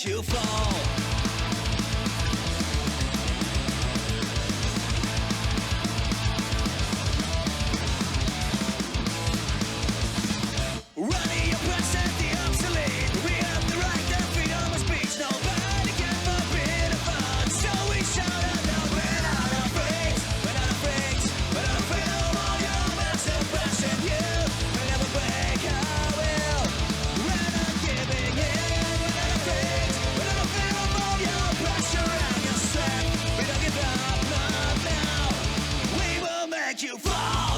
make you fall. Running oppressed, the obsolete. We have the right to freedom of speech. Nobody can forbid a fun. So we shout out loud, we're not afraid. We're not afraid. We're not afraid of all your massive passion. You will never break our will. We're not giving in. We're not afraid. We're not afraid of all your pressure and your strength. We don't give up, not now. We will make you fall.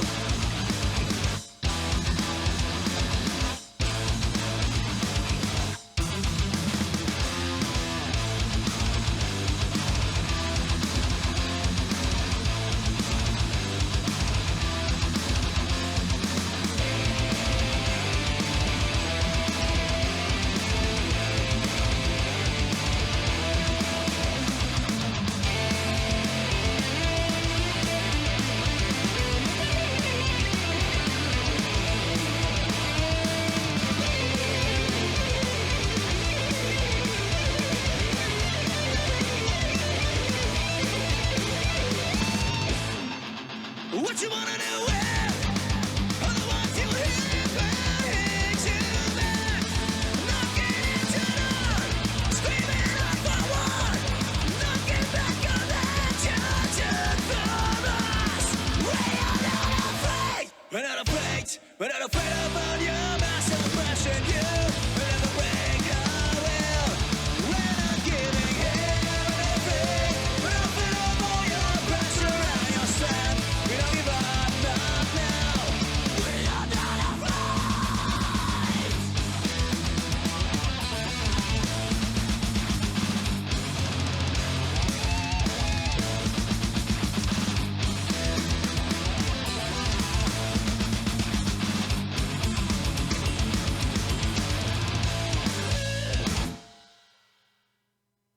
What you wanna do with all the ones you hear bring to back, knocking into none, screaming out for war, knocking back your attention from us. We are not afraid. We're not afraid. We're not afraid about your mass oppression. You will never break our will. We're not giving in. We're not afraid. We're not afraid of all your pressure and your strength. We don't give up, not now. We are not afraid.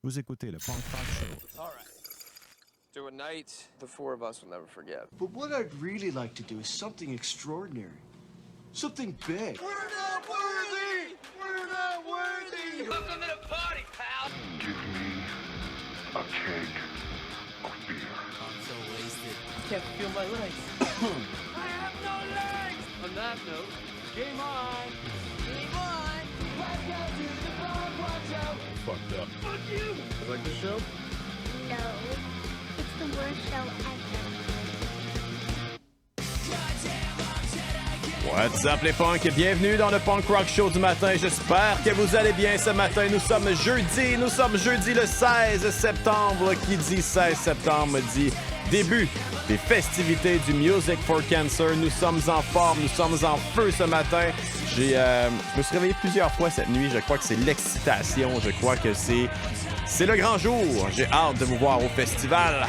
Vous écoutez le Punk Rock Show. All right. Do a night the four of us will never forget. But what I'd really like to do is something extraordinary. Something big. We're not worthy. We're not worthy. Welcome to the party, pal. Give me a keg of beer. I'm so wasted. Can't feel my legs. I have no legs. On that note, game on. Game on. Welcome to the Punk Rock Show. Fucked up. Fuck you. You like the show? No, it's the worst show ever. What's up les punks? Bienvenue dans le Punk Rock Show du matin. J'espère que vous allez bien ce matin. Nous sommes jeudi le 16 septembre. Qui dit 16 septembre dit début des festivités du Music for Cancer. Nous sommes en forme, nous sommes en feu ce matin. Je me suis réveillé plusieurs fois cette nuit. Je crois que c'est l'excitation. Je crois que c'est le grand jour. J'ai hâte de vous voir au festival.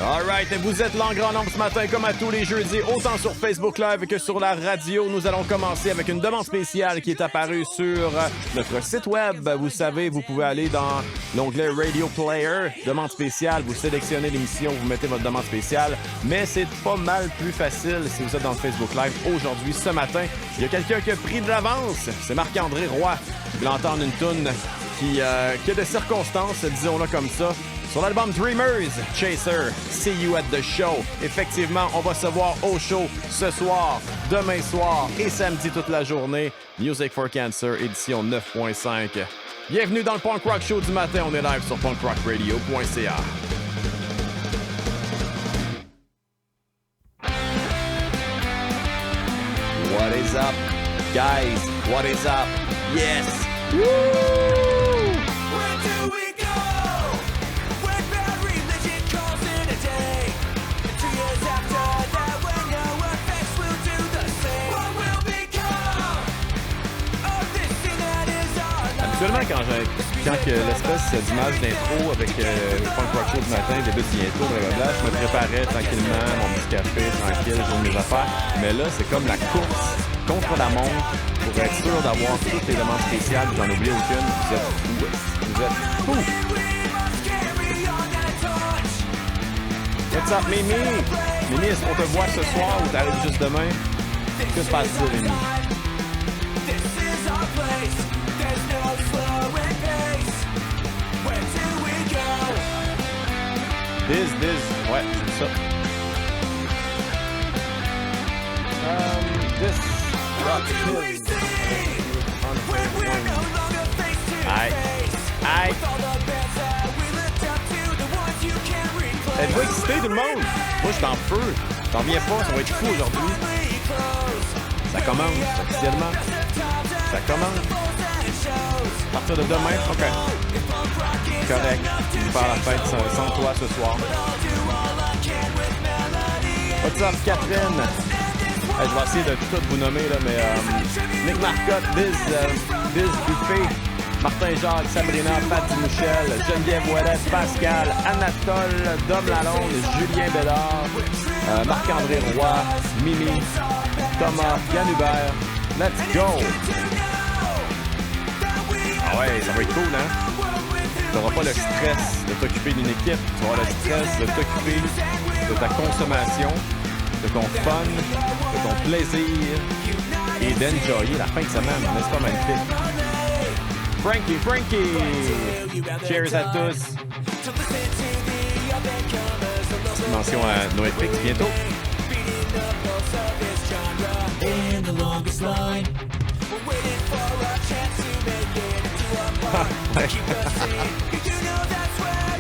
Alright, vous êtes là en grand nombre ce matin comme à tous les jeudis, autant sur Facebook Live que sur la radio. Nous allons commencer avec une demande spéciale qui est apparue sur notre site web. Vous savez, vous pouvez aller dans l'onglet Radio Player, demande spéciale, vous sélectionnez l'émission, vous mettez votre demande spéciale, mais c'est pas mal plus facile si vous êtes dans le Facebook Live aujourd'hui, ce matin. Il y a quelqu'un qui a pris de l'avance, c'est Marc-André Roy. Vous voulez entendre une toune qui a de circonstances, disons-le comme ça. Sur l'album Dreamers, Chaser, See You at the Show. Effectivement, on va se voir au show ce soir, demain soir et samedi toute la journée. Music for Cancer, édition 9.5. Bienvenue dans le Punk Rock Show du matin. On est live sur punkrockradio.ca. What is up, guys? What is up? Yes! Woo! Where do we go? When bad religion calls in a day. And 2 years after that, when your effects will do the same. What will become of this thing that is our life? Habituellement, quand que l'espèce d'image d'intro avec le Punk Rock Show du matin débute bientôt, blablabla, je me préparais tranquillement, mon petit café, tranquille, j'ai mes affaires. Mais là, c'est comme la course contre la montre pour être sûr d'avoir toutes les demandes spéciales. J'en oublie aucune. Vous êtes fous. Vous êtes fous. What's up, Mimi? Mimi, est-ce qu'on te voit ce soir ou t'arrives juste demain? Que se passe-t-il, Mimi? Biz, ouais, c'est ça. This rock kills. Aïe. Êtes-vous excité, tout le monde? Moi, je suis en feu. J'en reviens pas, ça va être fou aujourd'hui. Ça commence, officiellement. Ça commence. À partir de demain, OK. Correct. Je vais faire la fête sans toi ce soir. What's up, Catherine? Hey, je vais essayer de tout vous nommer, là, mais Nick Marcotte, Biz Buffet, Martin Jacques, Sabrina, Patty Michel, Geneviève Ouellette, Pascal, Anatole, Dom Lalonde, Julien Bédard, Marc-André Roy, Mimi, Thomas, Yann Hubert. Let's go! Ah ouais, ça va être cool, hein? Tu n'auras pas le stress de t'occuper d'une équipe, tu auras le stress de t'occuper de ta consommation, de ton fun, de ton plaisir et d'enjoyer la fin de semaine, n'est-ce pas magnifique? Frankie! Cheers à tous! Petite mention à NoFX bientôt.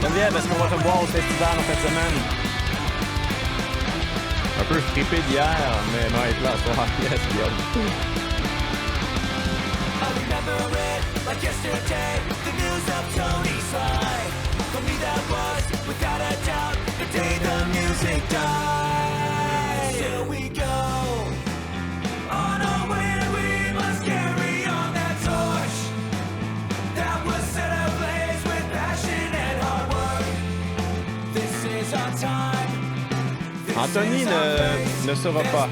Geneviève, est-ce qu'on va te voir au festival en fin de semaine? Un peu frippé d'hier, mais non, être là ce soir. Yes, bien. Anthony ne sera pas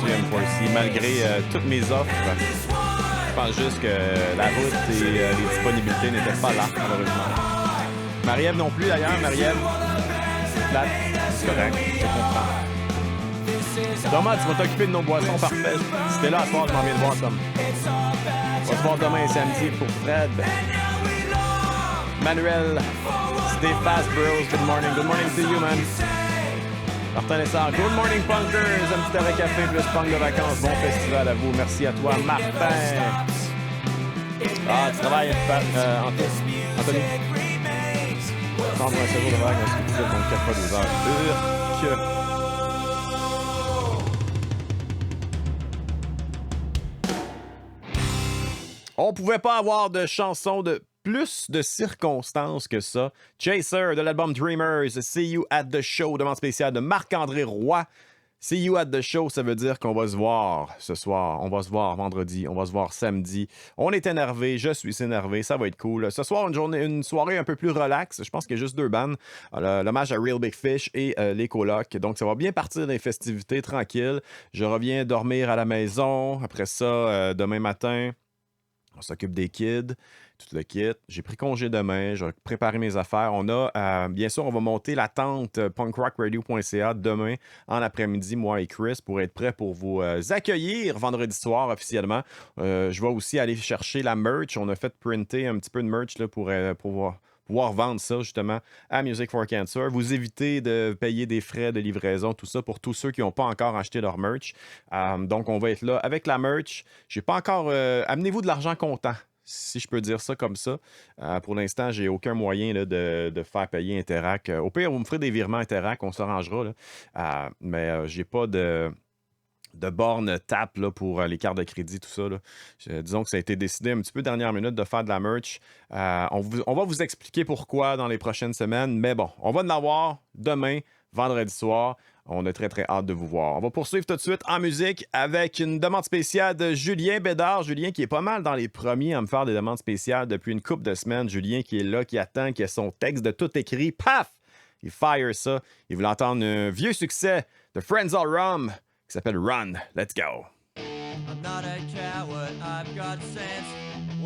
du M4C malgré toutes mes offres. Je pense juste que la route et les disponibilités n'étaient pas là, malheureusement. Marie-Ève non plus, d'ailleurs. Marie-Ève, c'est plate. C'est correct, je comprends. Thomas, tu vas t'occuper de nos boissons, parfait. Si t'es là à soir, je m'en viens de voir, Tom. On va se voir demain et samedi pour Fred. Manuel, stay fast, bros. Good morning. Good morning to you, man. Martin Lessard, good morning punkers, un petit arrêt café plus punk de vacances, bon festival à vous, merci à toi Martin. Ah, tu travailles Anthony. Prendre un séjour de vague, un sous-titre, donc 4 fois 2 heures. On pouvait pas avoir de chanson de plus de circonstances que ça. Chaser de l'album Dreamers, See You at the Show, demande spéciale de Marc-André Roy. See You at the Show, ça veut dire qu'on va se voir ce soir. On va se voir vendredi, on va se voir samedi. On est énervé, je suis énervé, ça va être cool. Ce soir, une soirée un peu plus relax. Je pense qu'il y a juste 2 bandes. L'hommage à Real Big Fish et les colocs. Donc, ça va bien partir des festivités tranquilles. Je reviens dormir à la maison. Après ça, demain matin, on s'occupe des kids. Tout le kit. J'ai pris congé demain, je vais préparer mes affaires. On a, bien sûr, on va monter la tente punkrockradio.ca demain en après-midi, moi et Chris, pour être prêt pour vous accueillir vendredi soir officiellement. Je vais aussi aller chercher la merch. On a fait printer un petit peu de merch là, pour pouvoir vendre ça justement à Music for Cancer. Vous évitez de payer des frais de livraison, tout ça pour tous ceux qui n'ont pas encore acheté leur merch. Donc, on va être là avec la merch. J'ai pas encore... amenez-vous de l'argent comptant, si je peux dire ça comme ça. Pour l'instant, j'ai aucun moyen là, de faire payer Interac. Au pire, vous me ferez des virements Interac, on s'arrangera. Mais j'ai pas de borne TAP là, pour les cartes de crédit, tout ça. Là. Disons que ça a été décidé un petit peu dernière minute de faire de la merch. On va vous expliquer pourquoi dans les prochaines semaines, mais bon, on va en avoir demain, vendredi soir. On a très, très hâte de vous voir. On va poursuivre tout de suite en musique avec une demande spéciale de Julien Bédard. Julien qui est pas mal dans les premiers à me faire des demandes spéciales depuis une couple de semaines. Julien qui est là, qui attend, qui a son texte de tout écrit. Paf! Il fire ça. Il voulait entendre un vieux succès de Friends All Rum qui s'appelle Run. Let's go. I'm not a coward, I've got sense.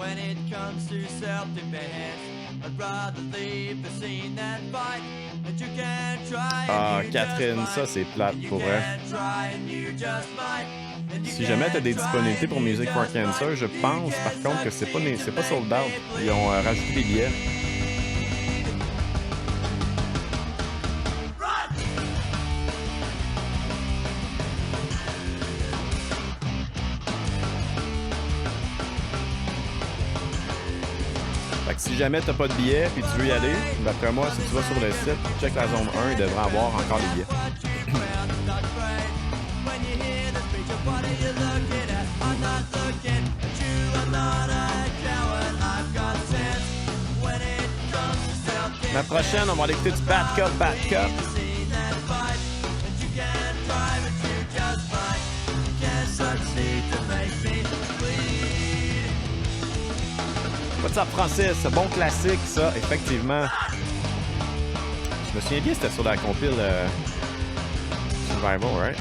When it comes to self-defense, I'd rather leave the scene than fight. And you can try Ah, and you Catherine, just ça might. c'est plate You pour vrai. can try and you just might. And you Si jamais tu as des can try disponibilités and pour you Music for just might. Cancer, je pense par contre que c'est pas sold out. Ils ont rajouté des billets. Fait que si jamais t'as pas de billets puis tu veux y aller, d'après moi, si tu vas sur le site, check la zone 1, il devrait avoir encore des billets. When you hear the speech of what are you looking at? I'm not looking at you, I'm not a coward, I've got sense. When it comes to self-defense, La prochaine, on va aller écouter du Bad Cup, Bad Cup. see that fight. And you can't try, but you just might. You can't succeed to make me bleed. What's up, Francis? Bon classique, ça, effectivement. Je me souviens bien, c'était sur la compile Survival, right?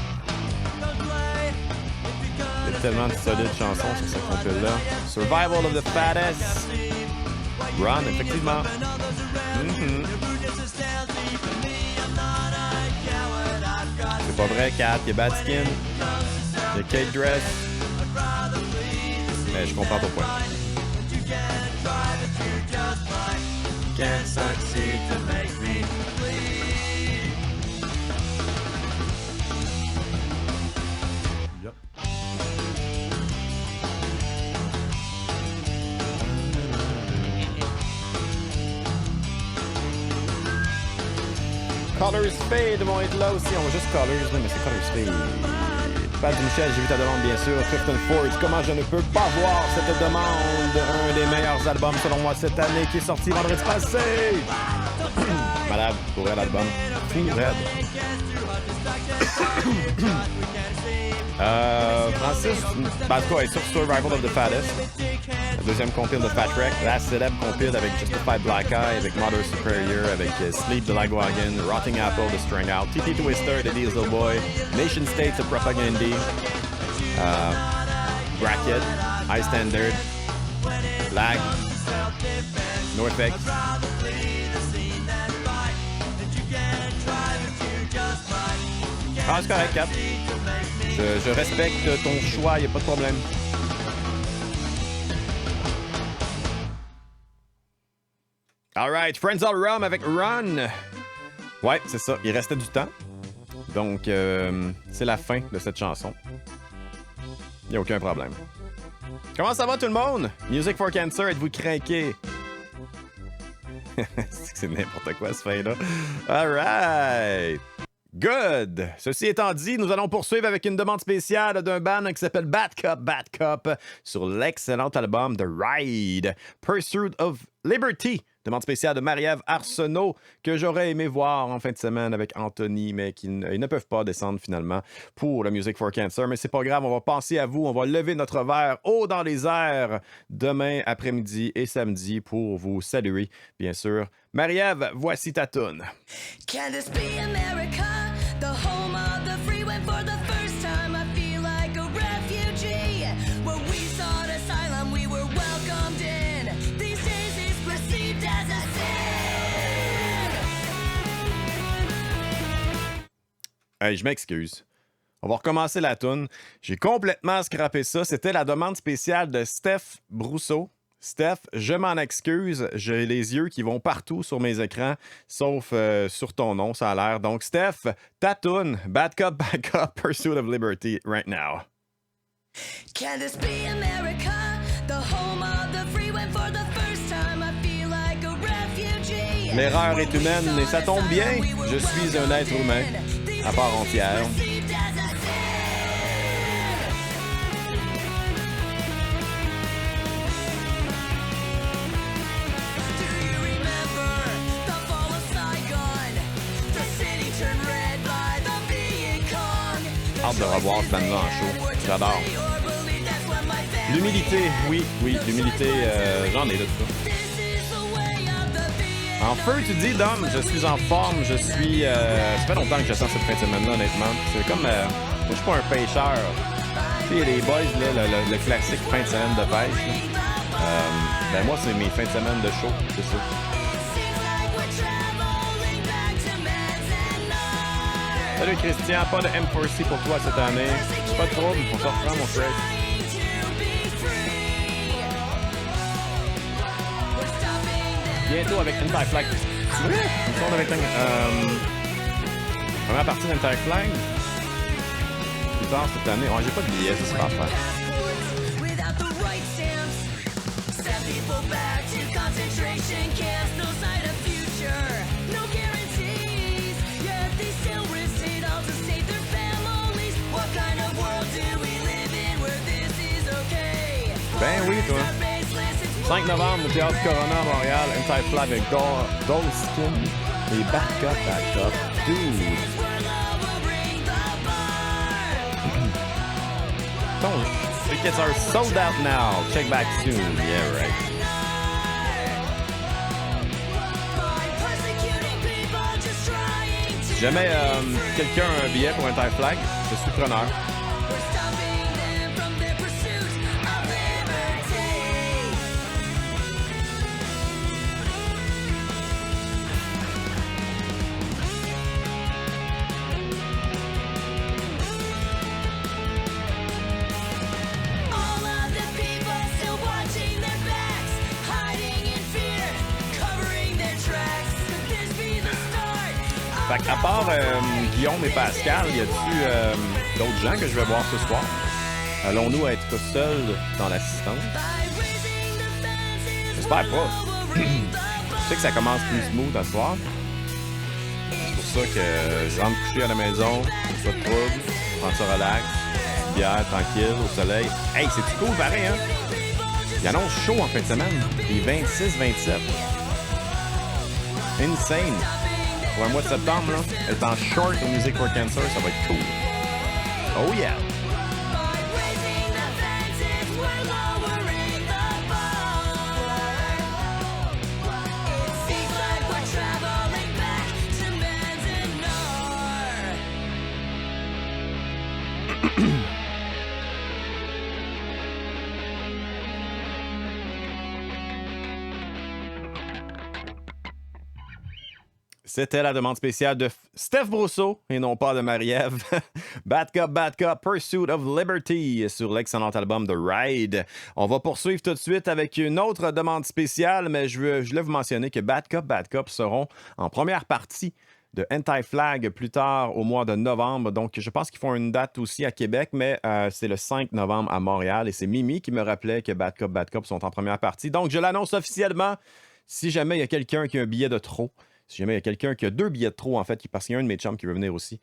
Il y a tellement de solides chansons sur cette compile-là. Survival of the Fattest. Run, effectivement. Mhm. C'est pas vrai, Kat. Il y a Bad Skin. Il y a Kate Dress. Mais je comprends ton point. Can't succeed to make me Colors Fade vont être là aussi. On va juste Colors, mais c'est Colors Fade. Pat Michel, j'ai vu ta demande, bien sûr. Clifton Ford, comment je ne peux pas voir cette demande? Un des meilleurs albums, selon moi, cette année, qui est sorti vendredi passé. Malade, pour vrai, l'album. Fou, raide. Francis, en tout cas, est sur Survival of the Fattest. La deuxième compile de Fat Wreck. La célèbre compile avec Justified Black Eye, avec Mother Superior, avec Sleep de Lagwagon, Rotting Apple de String Out, TT Twister de Diesel Boy, Nation States de Propagandy, Bracket, High Standard, Lag, NoFX. Ah, c'est correct, Cap. Je respecte ton choix, il n'y a pas de problème. Alright, Friends All Rum avec Run. Ouais, c'est ça, il restait du temps. Donc, c'est la fin de cette chanson. Il n'y a aucun problème. Comment ça va tout le monde? Music for Cancer, êtes-vous craqué? C'est n'importe quoi ce fin-là. Alright. Good! Ceci étant dit, nous allons poursuivre avec une demande spéciale d'un band qui s'appelle Bad Cup sur l'excellent album The Ride, Pursuit of Liberty. Demande spéciale de Marie-Ève Arsenault que j'aurais aimé voir en fin de semaine avec Anthony, mais ils ne peuvent pas descendre finalement pour le Music for Cancer. Mais c'est pas grave, on va penser à vous, on va lever notre verre haut dans les airs demain après-midi et samedi pour vous saluer, bien sûr. Marie-Ève, voici ta toune. Can this be America? The home of the free when for the first time I feel like a refugee. Where we sought asylum, we were welcomed in. These days it's perceived as a sin. Hey, je m'excuse. On va recommencer la toune. J'ai complètement scrappé ça. C'était la demande spéciale de Steph Brousseau. Steph, je m'en excuse, j'ai les yeux qui vont partout sur mes écrans, sauf sur ton nom, ça a l'air. Donc, Steph, ta toune, Bad Cup, Pursuit of Liberty, right now. Can this be America? The home of the free when for the first time I feel like a refugee. L'erreur est humaine et ça tombe bien, je suis un être humain, à part entière. Hâte de revoir ce band-là en show. J'adore. L'humilité, oui, l'humilité, j'en ai de ça. En feu, tu dis, Dom, je suis en forme, je suis... ça fait longtemps que je sens cette fin de semaine-là, honnêtement. C'est comme... moi, je suis pas un pêcheur. Tu sais, les boys, là, le classique fin de semaine de pêche. Là. Ben moi, c'est mes fins de semaine de show, c'est ça. Salut Christian, pas de M4C pour toi cette année. Pas de trouble, on se reprend mon frère. Bientôt avec Anti-Flag. C'est vrai? On tourne avec première partie d'Anti-Flag. Plus tard cette année. Ouais, j'ai pas de billets, ça se passe faire. Ben oui, toi. 5 novembre au Théâtre Corona à Montréal, Anti-Flag avec Goldskin et Back Up, Dude. Tickets are sold out now. Check back soon. Yeah, right. Si jamais quelqu'un a un billet pour Anti-Flag, je suis preneur. Fait qu'à part Guillaume et Pascal, y a-tu d'autres gens que je vais voir ce soir? Allons-nous être seuls dans l'assistance? J'espère pas. Je sais que ça commence plus smooth à ce soir. C'est pour ça que je rentre coucher à la maison, pas de trouble, prends ça relax, bière, tranquille, au soleil. Hey, c'est cool pareil, hein? Il annonce chaud en fin de semaine. Les 26-27. Insane. Pour un mois de septembre, là, être en short au Music for Cancer, ça va être cool. Oh yeah! C'était la demande spéciale de Steph Brousseau et non pas de Marie-Ève. Bad Cop, Pursuit of Liberty sur l'excellent album The Ride. On va poursuivre tout de suite avec une autre demande spéciale, mais je voulais vous mentionner que Bad Cop seront en première partie de Anti-Flag plus tard au mois de novembre. Donc, je pense qu'ils font une date aussi à Québec, mais c'est le 5 novembre à Montréal. Et c'est Mimi qui me rappelait que Bad Cop sont en première partie. Donc, je l'annonce officiellement. Si jamais il y a quelqu'un qui a un billet de trop, si jamais il y a quelqu'un qui a 2 billets de trop, en fait, parce qu'il y a un de mes chums qui veut venir aussi,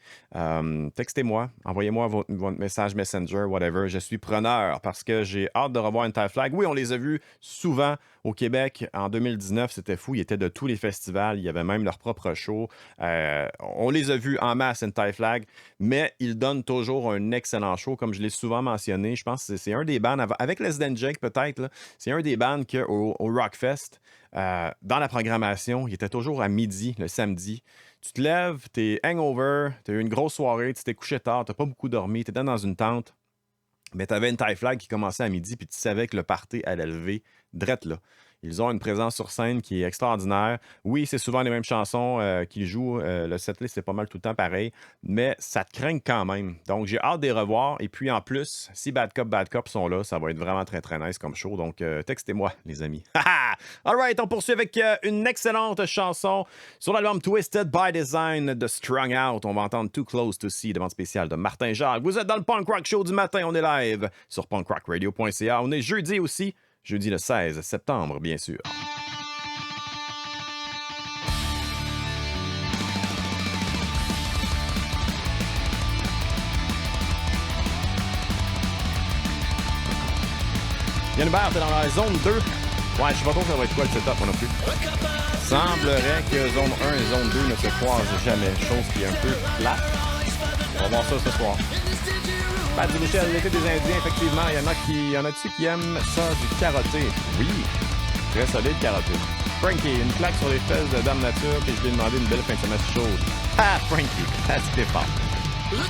textez-moi, envoyez-moi votre message Messenger, whatever. Je suis preneur parce que j'ai hâte de revoir Anti-Flag. Oui, on les a vus souvent au Québec. En 2019, c'était fou. Ils étaient de tous les festivals. Il y avait même leur propre show. On les a vus en masse, Anti-Flag, mais ils donnent toujours un excellent show, comme je l'ai souvent mentionné. Je pense que c'est un des bands, avec Les Den Jake peut-être, là, c'est un des bands qu'au Rockfest, dans la programmation, il était toujours à midi, le samedi. Tu te lèves, t'es hangover, t'as eu une grosse soirée, tu t'es couché tard, t'as pas beaucoup dormi, t'étais dans une tente, mais t'avais une Anti-Flag qui commençait à midi, puis tu savais que le party allait lever drette là. Ils ont une présence sur scène qui est extraordinaire. Oui, c'est souvent les mêmes chansons qu'ils jouent. Le setlist, c'est pas mal tout le temps pareil, mais ça te craint quand même. Donc, j'ai hâte de les revoir. Et puis, en plus, si Bad Cop sont là, ça va être vraiment très, très nice comme show. Donc, textez-moi, les amis. All right, on poursuit avec une excellente chanson sur l'album Twisted by Design de Strung Out. On va entendre Too Close to See, demande spéciale de Martin Jacques. Vous êtes dans le Punk Rock Show du matin. On est live sur punkrockradio.ca. On est jeudi aussi. Jeudi le 16 septembre, bien sûr. Yann Hubert, t'es dans la zone 2. Ouais, je sais pas trop ça va être quoi le setup, moi non plus. Semblerait que zone 1 et zone 2 ne se croisent jamais, chose qui est un peu plate. On va voir ça ce soir. Pat du Michel, l'été des Indiens, effectivement, il y en a-tu qui aiment ça, du karaté? Oui, très solide karaté. Frankie, une plaque sur les fesses de Dame Nature, puis je lui ai demandé une belle fin de semaine chaude. Ah, Frankie, c'était fort.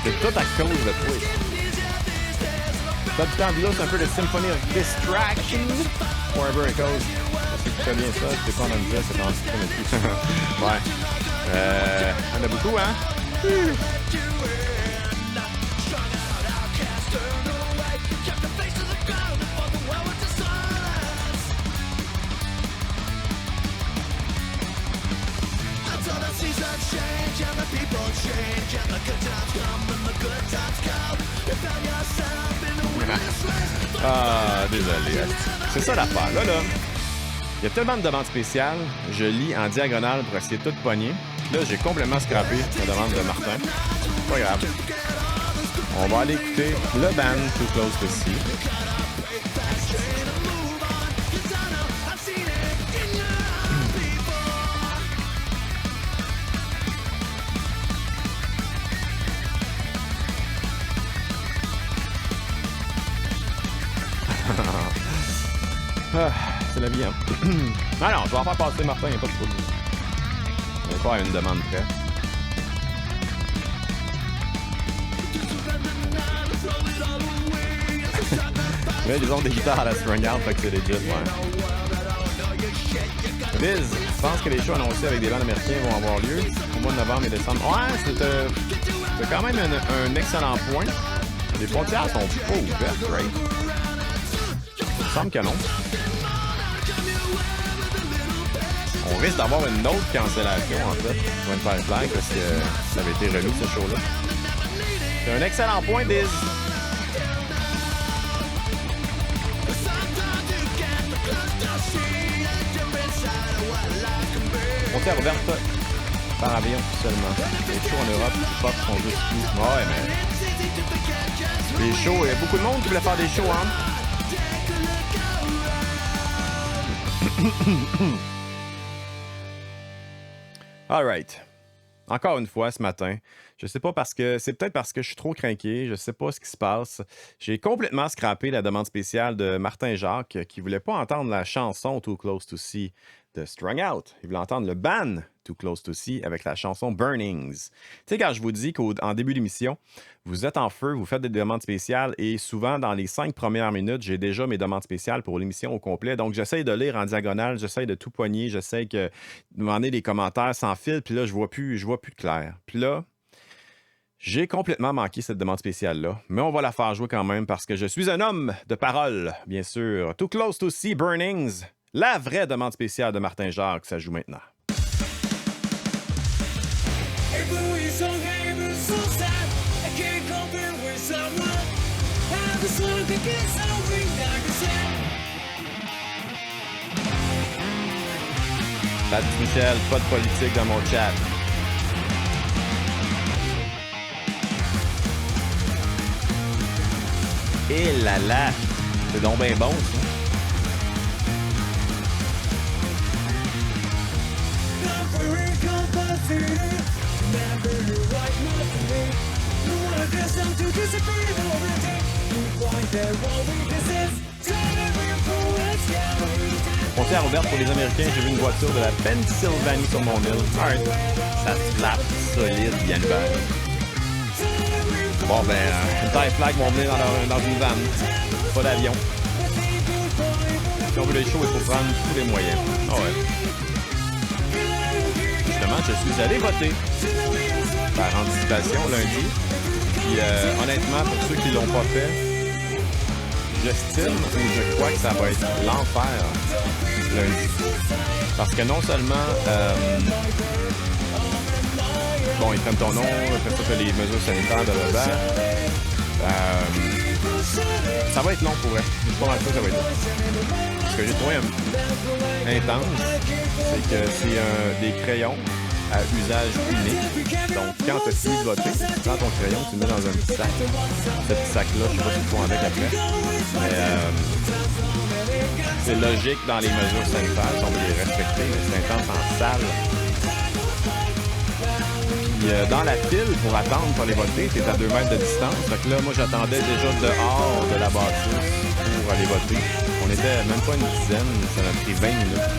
C'est tout à cause de toi. Pas du temps de là, c'est un peu le Symphony of Distraction. Wherever it goes. Si tu fais bien ça, je sais pas en dire, c'est dans le ouais. On a beaucoup, hein? Ah, désolé. C'est ça l'affaire. Là, il y a tellement de demandes spéciales. Je lis en diagonale pour essayer de tout pogner. Là, j'ai complètement scrappé la demande de Martin. Pas grave. On va aller écouter le band Too Close to See. Ah, c'est la vie, hein? Ah non, je vais en faire passer Martin, il n'y a pas de trouble. On va faire une demande près. Mais ils ont des guitares à la Strung Out, fait que c'est legit, ouais. Biz, je pense que les shows annoncés avec des bands américains vont avoir lieu au mois de novembre et décembre. Ouais, c'est quand même un excellent point. Les frontières sont pas ouvertes, right? Il me semble que non. On risque d'avoir une autre cancellation, en fait, pour une Firefly, parce que ça avait été remis, ce show-là. C'est un excellent point, Diz. Frontière ouverte par avion seulement. Les shows en Europe, les pop sont juste fous. Ouais, mais... Les shows, il y a beaucoup de monde qui voulait faire des shows, hein? All right. Encore une fois ce matin, je sais pas parce que c'est peut-être parce que je suis trop craqué, je sais pas ce qui se passe. J'ai complètement scrappé la demande spéciale de Martin Jacques qui voulait pas entendre la chanson Too Close to See de Strung Out. Il voulait entendre le band Too Close to See avec la chanson Burnings. Tu sais, quand je vous dis qu'en début d'émission, vous êtes en feu, vous faites des demandes spéciales et souvent, dans les 5 premières minutes, j'ai déjà mes demandes spéciales pour l'émission au complet. Donc, j'essaye de lire en diagonale, j'essaye de tout poigner, j'essaye de demander des commentaires sans fil, puis là, je vois plus clair. Puis là, j'ai complètement manqué cette demande spéciale-là, mais on va la faire jouer quand même parce que je suis un homme de parole, bien sûr. Too Close to See Burnings, la vraie demande spéciale de Martin Jacques, ça joue maintenant. Pat Michel, pas de politique dans mon chat. Et là là, c'est donc bien bon, ça. Frontière ouverte pour les Américains, j'ai vu une voiture de la Pennsylvanie sur mon île. Alright. Ça slappe solide, bien belle. Bon, ben, une taille flag vont venir dans une van. Pas d'avion. Si on veut les shows, il faut prendre tous les moyens. Ah ouais. Justement, je suis allé voter par anticipation lundi. Puis, honnêtement, pour ceux qui l'ont pas fait, j'estime ou je crois que ça va être l'enfer lundi. Parce que non seulement... bon, ils prennent ton nom, après ça, fait les mesures sanitaires de l'Europe. Ça va être long pour eux. Je suis pas mal sûr que ça va être long. Ce que j'ai trouvé intense, c'est que c'est des crayons à usage unique. Donc, quand tu as fini de voter, tu prends ton crayon, tu le mets dans un petit sac. Ce petit sac-là, je sais pas si tu fais avec après. Mais c'est logique dans les mesures sanitaires, si on veut les respecter, mais c'est intense en salle. Puis, dans la file pour attendre pour aller voter, tu es à 2 mètres de distance. Fait que là, moi, j'attendais déjà dehors de la bâtisse pour aller voter. On était même pas une dizaine, ça a pris 20 minutes.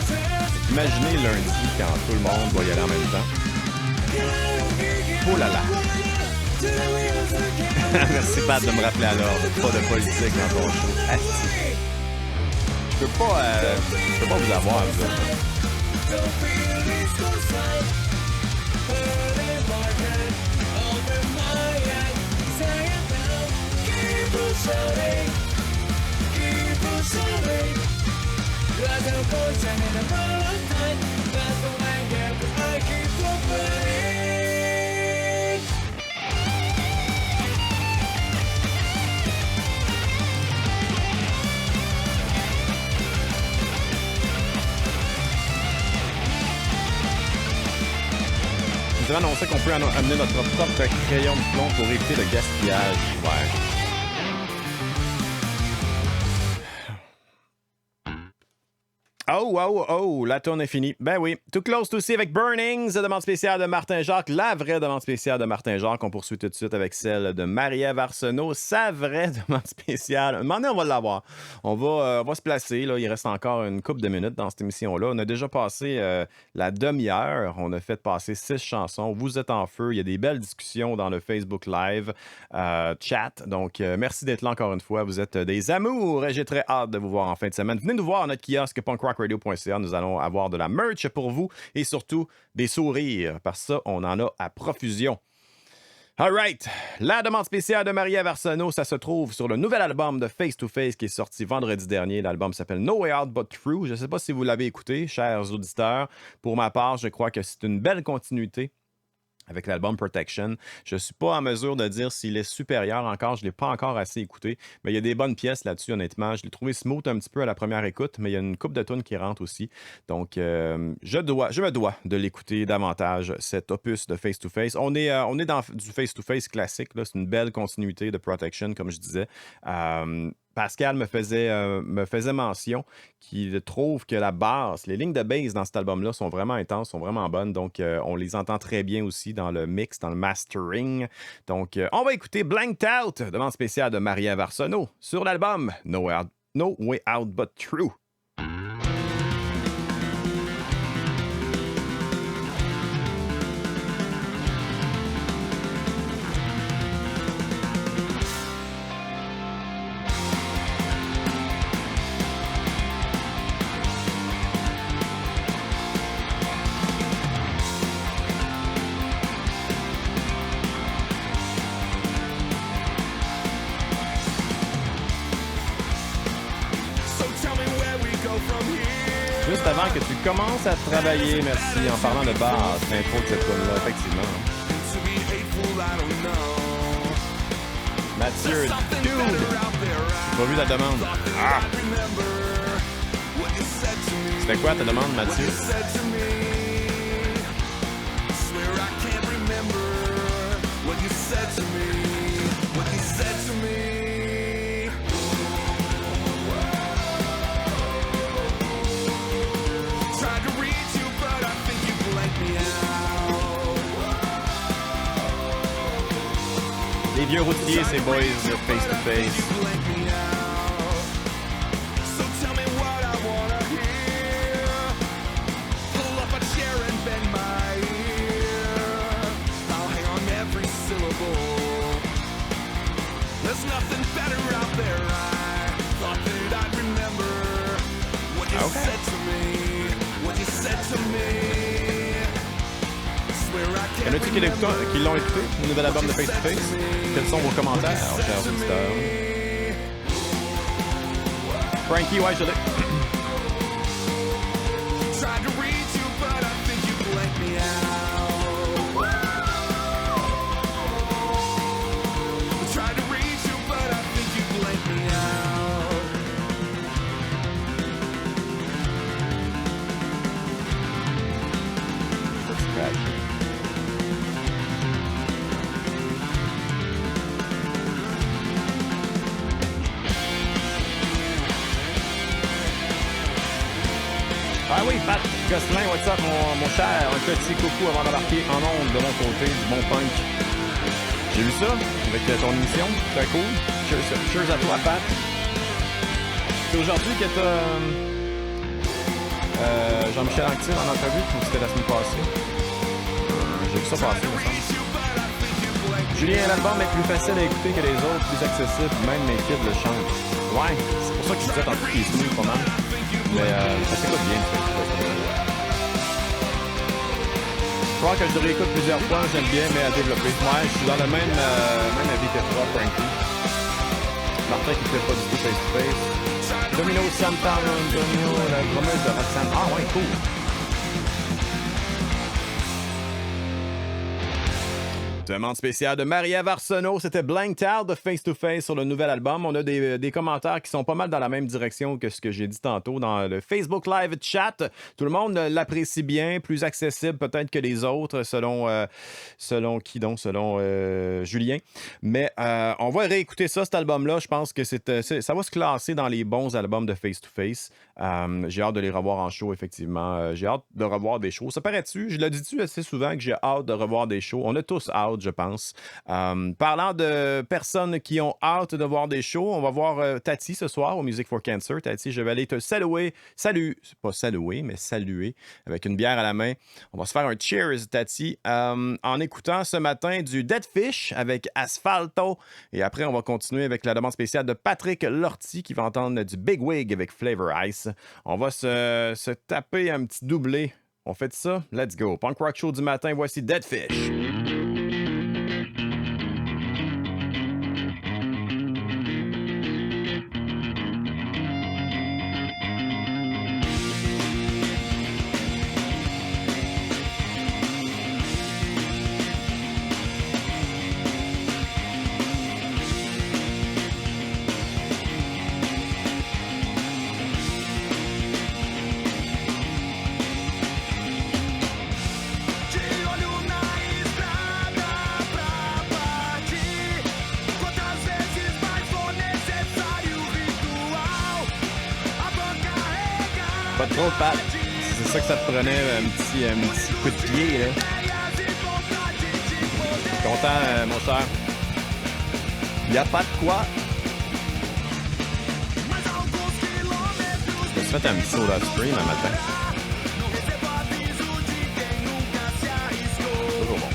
Imaginez lundi quand tout le monde va y aller en même temps. Oh là là! Merci Pat de me rappeler à l'ordre. Pas de politique dans ton show. Asti. Je peux pas vous avoir, vous autres. Nous avons annoncé qu'on peut amener notre propre crayon de plomb pour éviter le gaspillage. Ouais. Oh, la tourne est finie. Ben oui. Too Close to See avec Burnings, demande spéciale de Martin Jacques. La vraie demande spéciale de Martin Jacques. On poursuit tout de suite avec celle de Marie-Ève Arsenault. Sa vraie demande spéciale. Un moment donné, on va l'avoir. On va se placer. Là. Il reste encore une couple de minutes dans cette émission-là. On a déjà passé la demi-heure. On a fait passer 6 chansons. Vous êtes en feu. Il y a des belles discussions dans le Facebook Live chat. Donc, merci d'être là encore une fois. Vous êtes des amours et j'ai très hâte de vous voir en fin de semaine. Venez nous voir à notre kiosque punkrockradio.ca. Nous allons avoir de la merch pour vous et surtout des sourires. Parce que ça, on en a à profusion. All right. La demande spéciale de Marie-Ève Arsenault, ça se trouve sur le nouvel album de Face to Face qui est sorti vendredi dernier. L'album s'appelle No Way Out But Through. Je ne sais pas si vous l'avez écouté, chers auditeurs. Pour ma part, je crois que c'est une belle continuité avec l'album Protection. Je ne suis pas en mesure de dire s'il est supérieur encore. Je ne l'ai pas encore assez écouté. Mais il y a des bonnes pièces là-dessus, honnêtement. Je l'ai trouvé smooth un petit peu à la première écoute, mais il y a une couple de tunes qui rentrent aussi. Donc, je me dois de l'écouter davantage, cet opus de Face to Face. On est dans du Face to Face classique. Là. C'est une belle continuité de Protection, comme je disais. Pascal me faisait mention qu'il trouve que la basse, les lignes de bass dans cet album-là sont vraiment intenses, sont vraiment bonnes. Donc, on les entend très bien aussi dans le mix, dans le mastering. Donc, on va écouter Blanked Out, demande spéciale de Marie-Ève Arsenault, sur l'album No Way Out But True. Juste avant que tu commences à travailler, merci, en parlant de base, l'intro de cette tune-là, effectivement. Mathieu, dude! J'ai pas vu la demande. Ah! C'était quoi ta demande, Mathieu? Les vieux routiers, ces boys de Face to Face. Y en a-t-il qui l'ont écouté, le nouvel album de Face to Face? Quels sont vos commentaires, chers auditeurs? Frankie, ouais, je l'ai. Ah oui, Pat Gosselin, what's up, mon cher? Un petit coucou avant d'embarquer en ondes de mon côté, du bon punk. J'ai vu ça avec ton émission, très cool. Cheers à toi, Pat. C'est aujourd'hui que t'as Jean-Michel Anctil en entrevue, ou c'était la semaine passée? J'ai vu ça passer, me semble. Julien, l'album est plus facile à écouter que les autres, plus accessible, même mes kids le chantent. Ouais, c'est pour ça que je disais tantôt qu'il est smooth pas mal. Mais ça s'écoute bien, tu sais. Je crois que je le réécoute plusieurs fois, j'aime bien, mais à développer. Ouais, je suis dans le même avis que toi, Frankie. Martin qui ne fait pas du tout face-to-face. Domino Santana, Domino, la drummeuse de Roxanne. Ah ouais, cool. Demande spéciale de Maria Varsono, c'était Blanked Out de Face to Face sur le nouvel album. On a des commentaires qui sont pas mal dans la même direction que ce que j'ai dit tantôt dans le Facebook Live chat. Tout le monde l'apprécie bien, plus accessible peut-être que les autres, selon qui donc, selon Julien. Mais on va réécouter ça, cet album-là. Je pense que ça va se classer dans les bons albums de Face to Face. J'ai hâte de les revoir en show, effectivement. J'ai hâte de revoir des shows. Ça paraît-tu? Je l'ai dit assez souvent que j'ai hâte de revoir des shows. On a tous hâte, je pense. Parlant de personnes qui ont hâte de voir des shows, on va voir Tati ce soir au Music for Cancer. Tati, je vais aller te saluer. Pas saluer, mais saluer avec une bière à la main. On va se faire un cheers, Tati, en écoutant ce matin du Dead Fish avec Asphalto. Et après, on va continuer avec la demande spéciale de Patrick Lortie qui va entendre du Big Wig avec Flavor Ice. On va se taper un petit doublé. On fait ça? Let's go. Punk Rock Show du matin, voici Dead Fish. Pas trop, Pat. C'est ça que ça te prenait, un petit coup de pied, là. Content, mon cher. Y a pas de quoi. Je me suis fait un petit soda stream un matin. Toujours bon.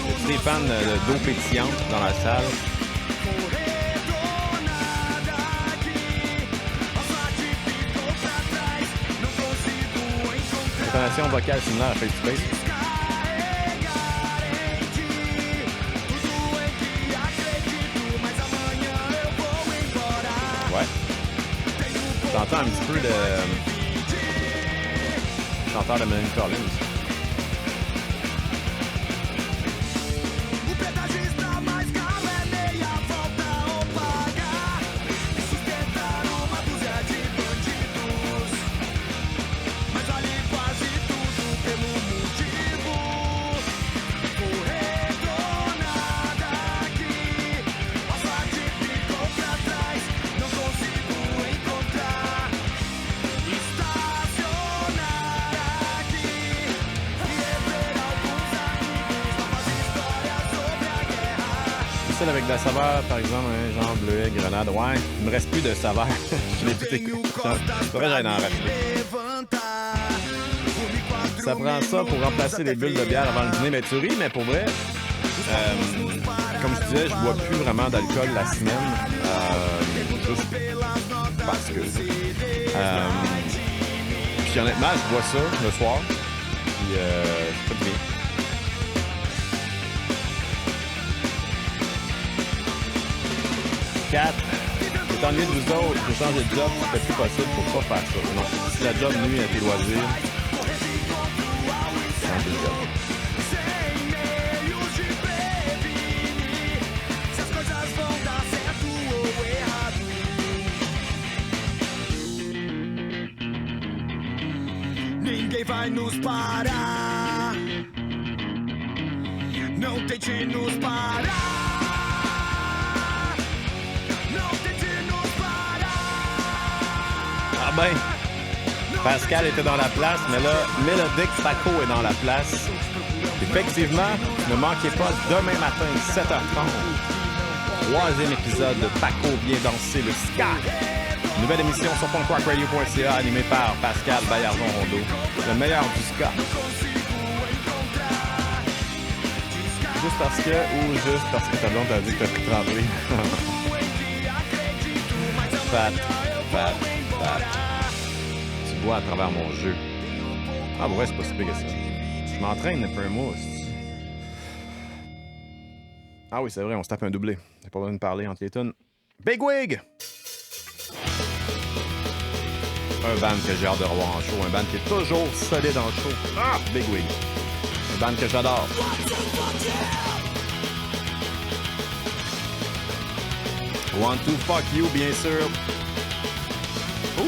Y a-t-il des fans d'eau pétillante dans la salle? Intonation vocale similaire à Face to Face. Ouais. J'entends un petit peu de chanteur de Melanie Collins. Avec de la saveur, par exemple, hein, genre bleuet, grenade. Ouais, il me reste plus de saveur. Je l'ai tout écouté. Faudrait que j'aille en racheter. Ça prend ça pour remplacer les bulles de bière avant le dîner. Mais tu ris, mais pour vrai, comme je disais, je bois plus vraiment d'alcool la semaine. Juste parce que. Puis honnêtement, je bois ça le soir. Puis c'est pas bien. J'ai ennuyé de vous autres, j'ai changé de job, c'était plus possible pour pas faire ça. Non, si la job nuit à tes loisirs, changez de job. Ninguém vai nos parar. Não tente nos parar. Ah ben, Pascal était dans la place, mais là, Mélodic Paco est dans la place. Effectivement, ne manquez pas demain matin, 7h30, 3e épisode de Paco vient danser le ska. Nouvelle émission sur punkrockradio.ca animée par Pascal Baillargeon-Rondeau, le meilleur du ska. Juste parce que, ou juste parce que ta blonde t'a dit que t'as plus 30 livres. Fat. Tu bois à travers mon jeu. Ah ouais, c'est pas si pire que ça. Je m'entraîne un peu un mousse. Ah oui, c'est vrai, on se tape un doublé. J'ai pas besoin de parler entre les tunes. Big Wig! Un band que j'ai hâte de revoir en show. Un band qui est toujours solide en show. Ah! Big Wig. Un band que j'adore. Want to fuck you, bien sûr. Ouh!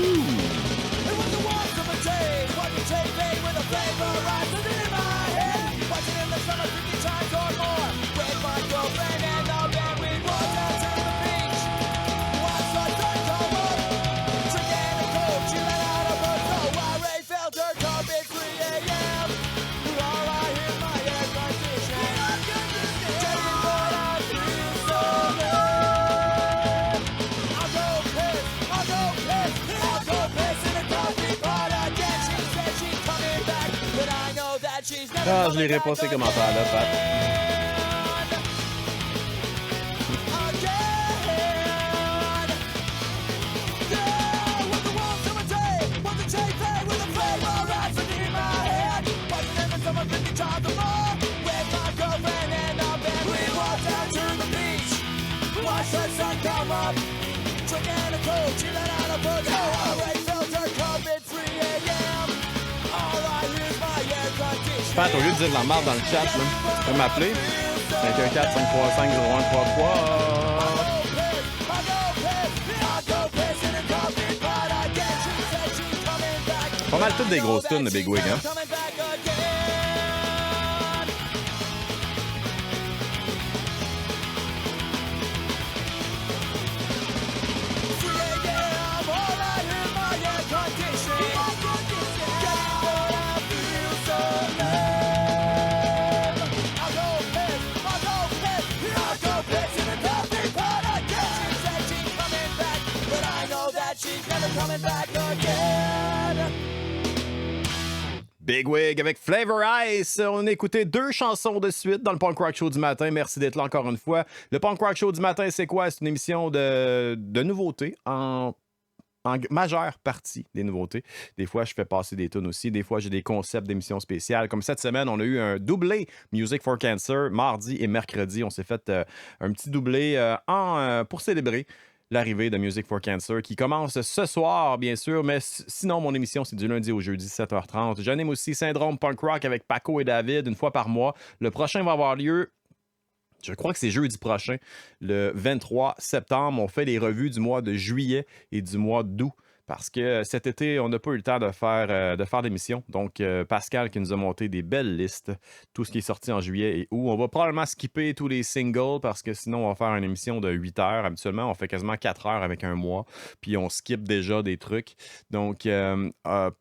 Ah, je lirai pas ces commentaires-là, Pat. Pat, au lieu de dire de la merde dans le chat, là, tu peux m'appeler. 514 535 0133. Pas mal toutes des grosses tunes de Big Wig, hein? Big Wig avec Flavor Ice. On a écouté 2 chansons de suite dans le Punk Rock Show du matin. Merci d'être là encore une fois. Le Punk Rock Show du matin, c'est quoi? C'est une émission de nouveautés en majeure partie des nouveautés. Des fois, je fais passer des tunes aussi. Des fois, j'ai des concepts d'émissions spéciales. Comme cette semaine, on a eu un doublé Music for Cancer. Mardi et mercredi, on s'est fait un petit doublé pour célébrer l'arrivée de Music for Cancer qui commence ce soir, bien sûr, mais sinon, mon émission, c'est du lundi au jeudi, 7h30. J'anime aussi Syndrome Punk Rock avec Paco et David une fois par mois. Le prochain va avoir lieu, je crois que c'est jeudi prochain, le 23 septembre. On fait les revues du mois de juillet et du mois d'août. Parce que cet été, on n'a pas eu le temps de faire d'émission. Donc, Pascal qui nous a monté des belles listes, tout ce qui est sorti en juillet et août. On va probablement skipper tous les singles parce que sinon, on va faire une émission de 8 heures. Habituellement, on fait quasiment 4 heures avec un mois. Puis, on skip déjà des trucs. Donc,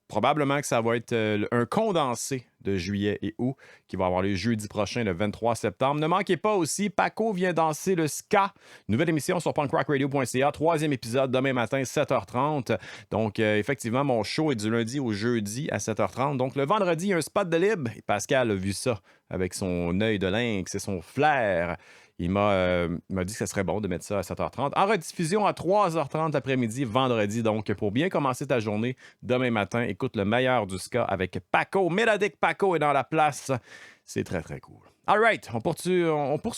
probablement que ça va être un condensé de juillet et août qui va avoir lieu jeudi prochain, le 23 septembre. Ne manquez pas aussi, Paco vient danser le ska. Nouvelle émission sur punkrockradio.ca. 3e épisode demain matin, 7h30. Donc, effectivement, mon show est du lundi au jeudi à 7h30. Donc, le vendredi, il y a un spot de libre. Et Pascal a vu ça avec son œil de lynx et son flair. Il m'a dit que ça serait bon de mettre ça à 7h30. En rediffusion à 3h30 après-midi, vendredi. Donc, pour bien commencer ta journée demain matin, écoute le meilleur du ska avec Paco. Mélodique Paco est dans la place. C'est très, très cool. All right, on poursuit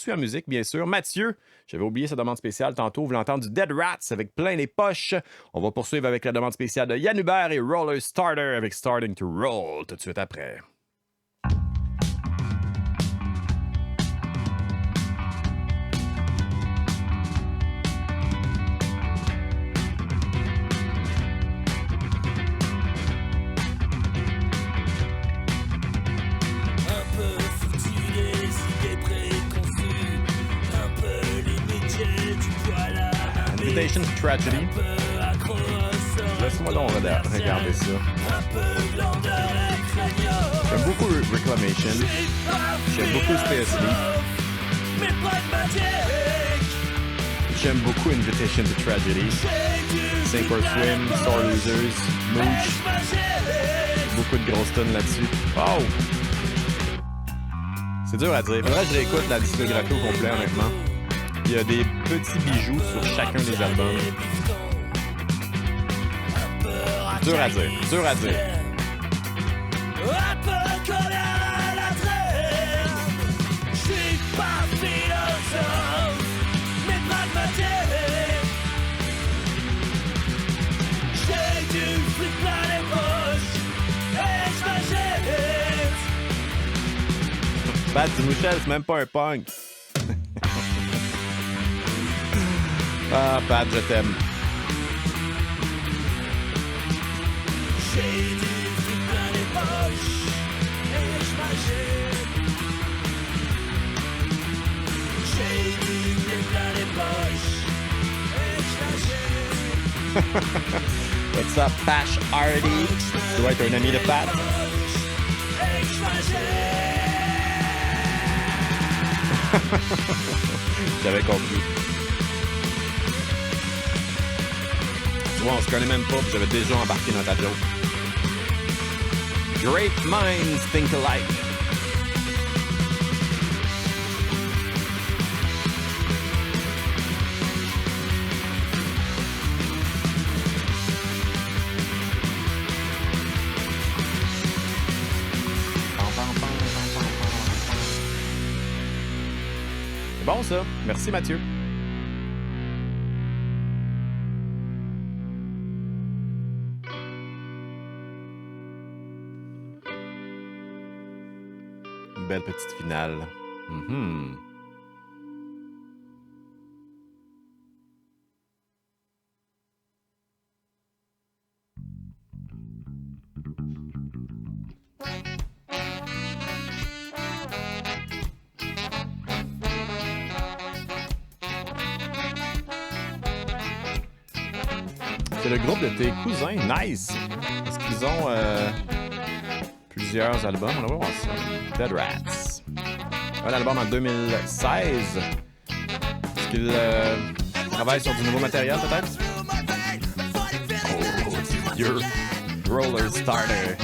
la musique, bien sûr. Mathieu, j'avais oublié sa demande spéciale tantôt. Vous voulez entendre du Dead Rats avec Plein les poches. On va poursuivre avec la demande spéciale de Yann Hubert et Roller Starter avec Starting to Roll tout de suite après. Invitation to Tragedy. Laisse-moi donc regarder ça. J'aime beaucoup Reclamation. J'aime beaucoup Space Leap. J'aime beaucoup Invitation to Tragedy. Sink or Swim, Sore Losers, Mooch. Beaucoup de grosses tonnes là-dessus. Oh! C'est dur à dire. Faudrait que je réécoute la discographie au complet, honnêtement. Il y a des petits bijoux sur chacun des albums. Dur à dire, dur à dire. Un peu colère à la trêve. Je suis pas philosophe, mais pragmatique. J'ai du fric plein les poches et je m'achète. Pat Michel, c'est même pas un punk. Ah, Pat, je t'aime. J'ai du fric plein les poches et je m'achète. J'ai du fric plein les poches et je m'achète. What's up, Pash Hardy? Tu dois être un ami de Pat. Et je m'achète. J'avais compris. Tu vois, on se connaît même pas, puis j'avais déjà embarqué dans ta joke. Great minds think alike. C'est bon ça. Merci Mathieu. Une belle petite finale. Mhm. C'est le groupe de tes cousins. Nice! Est-ce qu'ils ont plusieurs albums? On va voir ça. Dead Rats. Un album en 2016. Est-ce qu'ils travaillent sur du nouveau matériel, peut-être? Oh, c'est vieux. Roller Starter.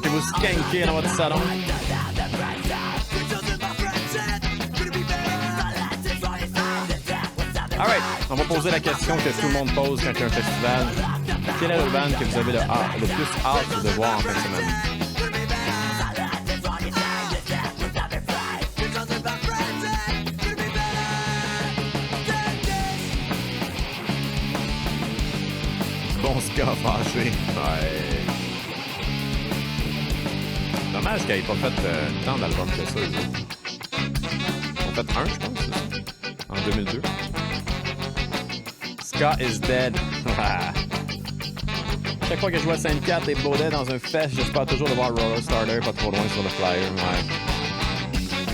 Vous skankez dans votre salon. Alright, on va poser la question que tout le monde pose quand il y a un festival. Quel est le band que vous avez le plus hâte de voir en fin de semaine? Bon ska fâché. Ouais. Dommage qu'ils n'aient pas fait tant d'albums que ça. Ils ont fait un, je pense, en 2002. Ska is dead. Chaque fois que je vois Sainte-Cat et Baudet dans un fest, j'espère toujours de voir Roller Starter pas trop loin sur le flyer. Ouais.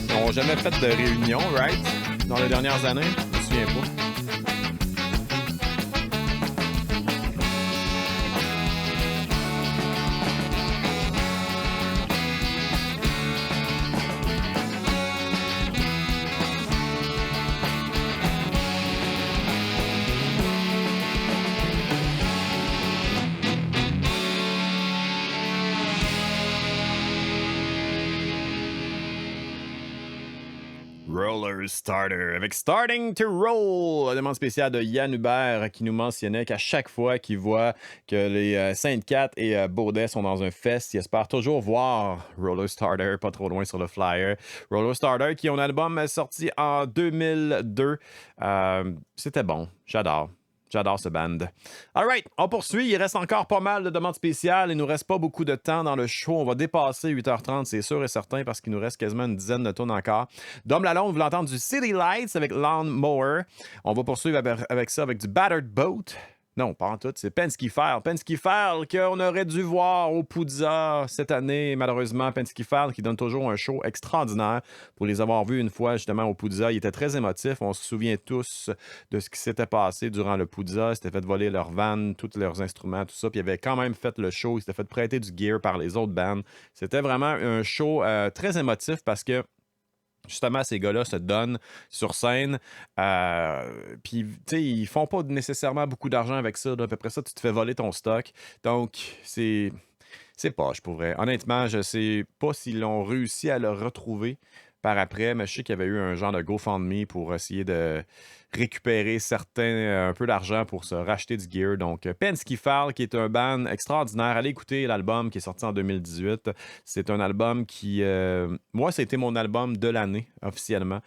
Ils n'ont jamais fait de réunion, right? Dans les dernières années, je me souviens pas. Roller Starter avec Starting to Roll, demande spéciale de Yann Hubert qui nous mentionnait qu'à chaque fois qu'il voit que les Sainte-Cat et Baudet sont dans un fest, il espère toujours voir Roller Starter pas trop loin sur le flyer. Roller Starter qui ont un album sorti en 2002. C'était bon, j'adore. J'adore ce band. All right, on poursuit. Il reste encore pas mal de demandes spéciales. Il nous reste pas beaucoup de temps dans le show. On va dépasser 8h30, c'est sûr et certain, parce qu'il nous reste quasiment une dizaine de tonnes encore. Dom Lalonde, vous voulez entendre du City Lights avec Lawn Mower. On va poursuivre avec ça, avec du Battered Boat. Non, pas en tout, c'est Penske File. Penske File qu'on aurait dû voir au Poudza cette année, malheureusement. Penske File qui donne toujours un show extraordinaire. Pour les avoir vus une fois, justement, au Poudza, il était très émotif. On se souvient tous de ce qui s'était passé durant le Poudza. Ils s'étaient fait voler leur van, tous leurs instruments, tout ça. Puis ils avaient quand même fait le show. Ils s'étaient fait prêter du gear par les autres bands. C'était vraiment un show très émotif parce que justement, ces gars-là se donnent sur scène. Puis, tu sais, ils font pas nécessairement beaucoup d'argent avec ça. À peu près ça, tu te fais voler ton stock. Donc, c'est poche, pour vrai. Honnêtement, je sais pas s'ils ont réussi à le retrouver par après, mais je sais qu'il y avait eu un genre de GoFundMe pour essayer de récupérer un peu d'argent pour se racheter du gear. Donc, Penske File, qui est un band extraordinaire. Allez écouter l'album qui est sorti en 2018. C'est un album qui... moi, c'était mon album de l'année, officiellement.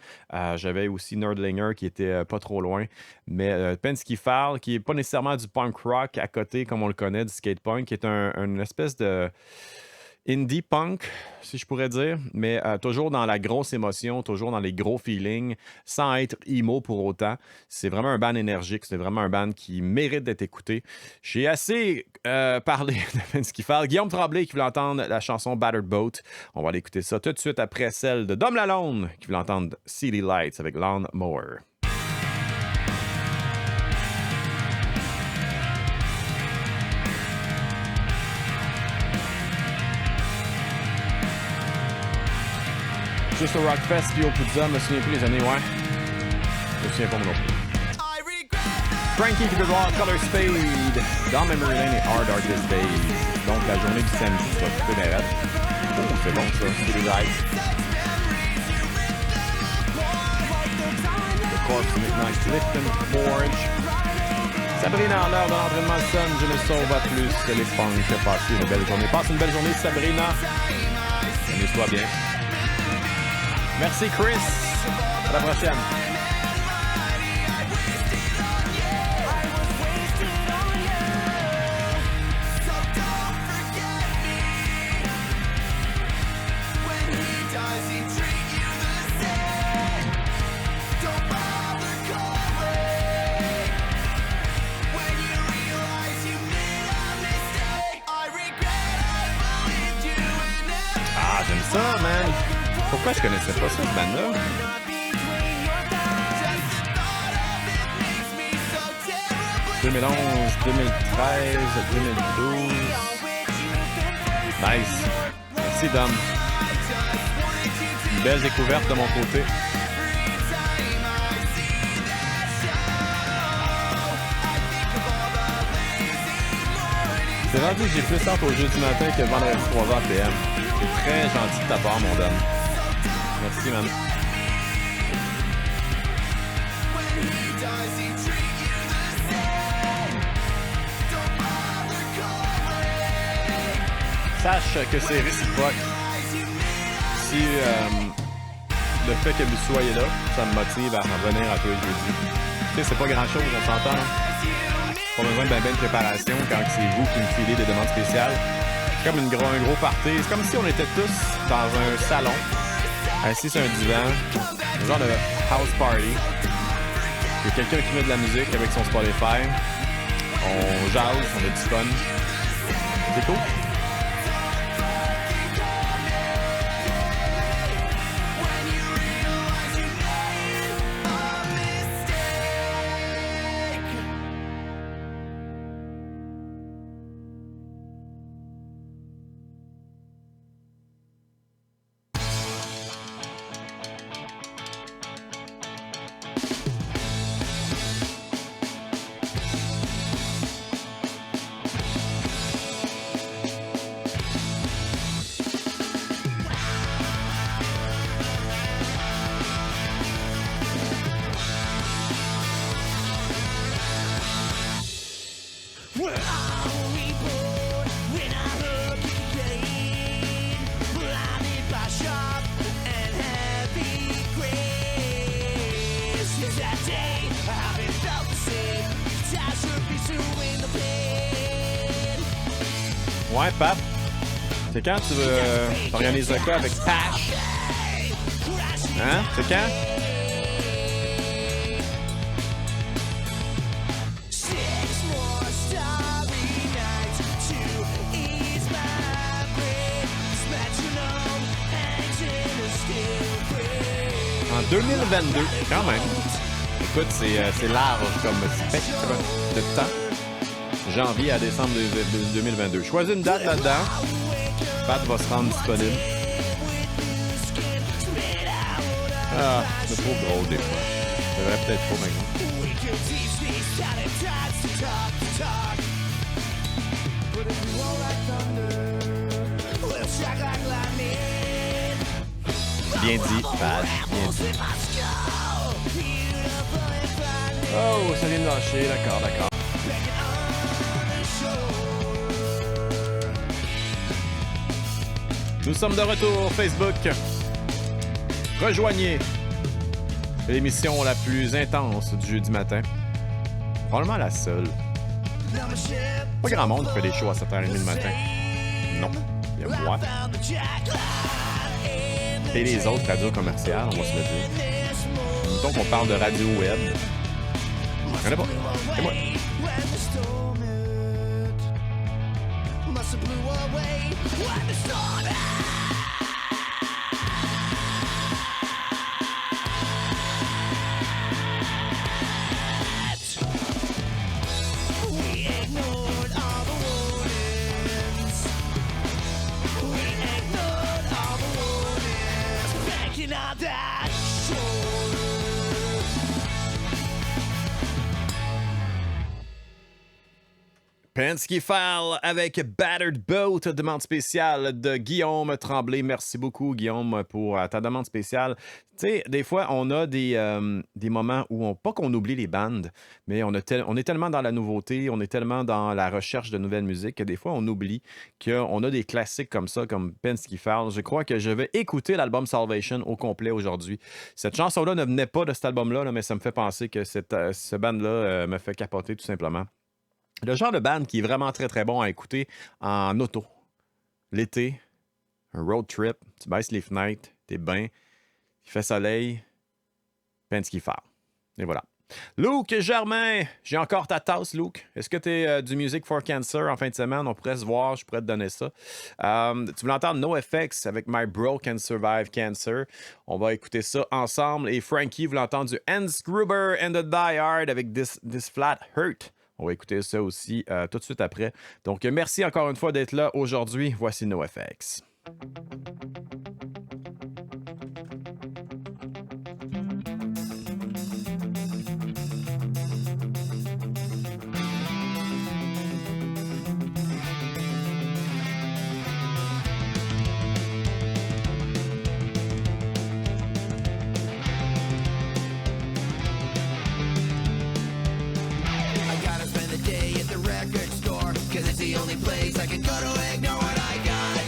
J'avais aussi Nerdlinger, qui était pas trop loin. Mais Penske File, qui est pas nécessairement du punk rock à côté, comme on le connaît, du skate punk, qui est une espèce de... indie punk, si je pourrais dire, mais toujours dans la grosse émotion, toujours dans les gros feelings, sans être emo pour autant. C'est vraiment un band énergique, c'est vraiment un band qui mérite d'être écouté. J'ai assez parlé de Penske File. Guillaume Tremblay qui voulait entendre la chanson Battered Boat. On va aller écouter ça tout de suite après celle de Dom Lalonde qui voulait entendre City Lights avec Lawn Mower. Juste au Rockfest puis au Poudza, je me souviens plus les années, ouais. Je me souviens pas mon nom. Frankie qui veut voir Color Spade dans Memory Lane et Hard Darkest Days. Donc la journée du samedi, tu vas couper mes rêves. Oh, c'est bon ça, c'est les lights. The Corpse Midnight Clifton Forge. Sabrina, à l'heure de l'entraînement sonne, je me sauve à plus que les punks. Passez une belle journée. Passe une belle journée, Sabrina. Amuse-toi bien. Merci Chris. À la prochaine. Ah, j'aime ça, man. Pourquoi je connaissais pas ça, ce band-là? « 2011, 2013, 2012... » Nice. Merci, Dom. Une belle découverte de mon côté. C'est rendu que j'ai plus hâte au jeu du matin que vendredi 3h PM. C'est très gentil de ta part, mon Dom. Merci, man. Sache que c'est réciproque. Si le fait que vous soyez là, ça me motive à revenir à tous les jeudis. Tu sais, c'est pas grand-chose, on s'entend. Hein? Pas besoin de ben de préparation quand c'est vous qui me filez des demandes spéciales. C'est comme un gros party. C'est comme si on était tous dans un salon, assis sur un divan, un genre de house party. Il y a quelqu'un qui met de la musique avec son Spotify. On jase, on a du fun. C'est cool. Ouais, Pat. C'est quand tu veux t'organiser quoi avec Pash? Hein? C'est quand? En 2022, quand même. Écoute, c'est large comme spectre de temps. Janvier à décembre 2022. Choisis une date là-dedans. Pat va se rendre disponible. Ah, je me trouve drôle des fois. Je devrais peut-être pas maintenant. Bien dit, Pat. Bien dit. Oh, ça vient de lâcher. D'accord, d'accord. Nous sommes de retour Facebook. Rejoignez l'émission la plus intense du jeudi matin. Probablement la seule. Pas grand monde qui fait des shows à 7h30 le matin. Non. Il y a moi. Et les autres radios commerciales, on va se le dire. Mettons qu'on parle de radio web. Je connais pas. C'est moi. Penske File avec Battered Boat, demande spéciale de Guillaume Tremblay. Merci beaucoup, Guillaume, pour ta demande spéciale. Tu sais, des fois, on a des moments où, pas qu'on oublie les bandes, mais on est tellement dans la nouveauté, on est tellement dans la recherche de nouvelles musiques que des fois, on oublie qu'on a des classiques comme ça, comme Penske File. Je crois que je vais écouter l'album Salvation au complet aujourd'hui. Cette chanson-là ne venait pas de cet album-là, mais ça me fait penser que ce band-là me fait capoter tout simplement. Le genre de band qui est vraiment très, très bon à écouter en auto. L'été, un road trip, tu baisses les fenêtres, t'es bien, il fait soleil, Penske File. Et voilà. Luke Germain, j'ai encore ta tasse, Luke. Est-ce que tu es du Music for Cancer en fin de semaine? On pourrait se voir, je pourrais te donner ça. Tu voulais entendre NoFX avec My Bro Can Survive Cancer. On va écouter ça ensemble. Et Frankie voulait entendre du Hans Gruber and the Die Hard avec This Flat Hurt. On va écouter ça aussi tout de suite après. Donc, merci encore une fois d'être là aujourd'hui. Voici NoFX. Place I can go to ignore what I got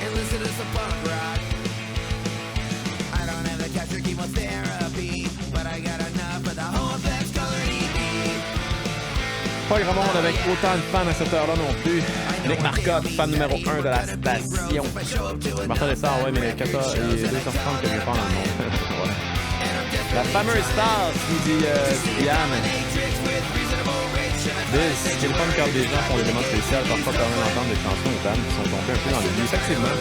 and listen to some punk rock. I don't have the cash for chemotherapy, but I got enough for the whole effects colored EP. Pas grand monde avec autant de fans à cette heure-là non plus. Nick Marcotte, fan numéro 1 de la station. Martin Lessard, ouais, mais 14 et 230 que je parle dans le monde. Ouais. La fameuse star, qui dit Diane. C'est le fun quand des gens font des demandes spéciales, parfois quand même entendre des chansons et bandes qui sont tombées un peu dans l'oubli. Effectivement.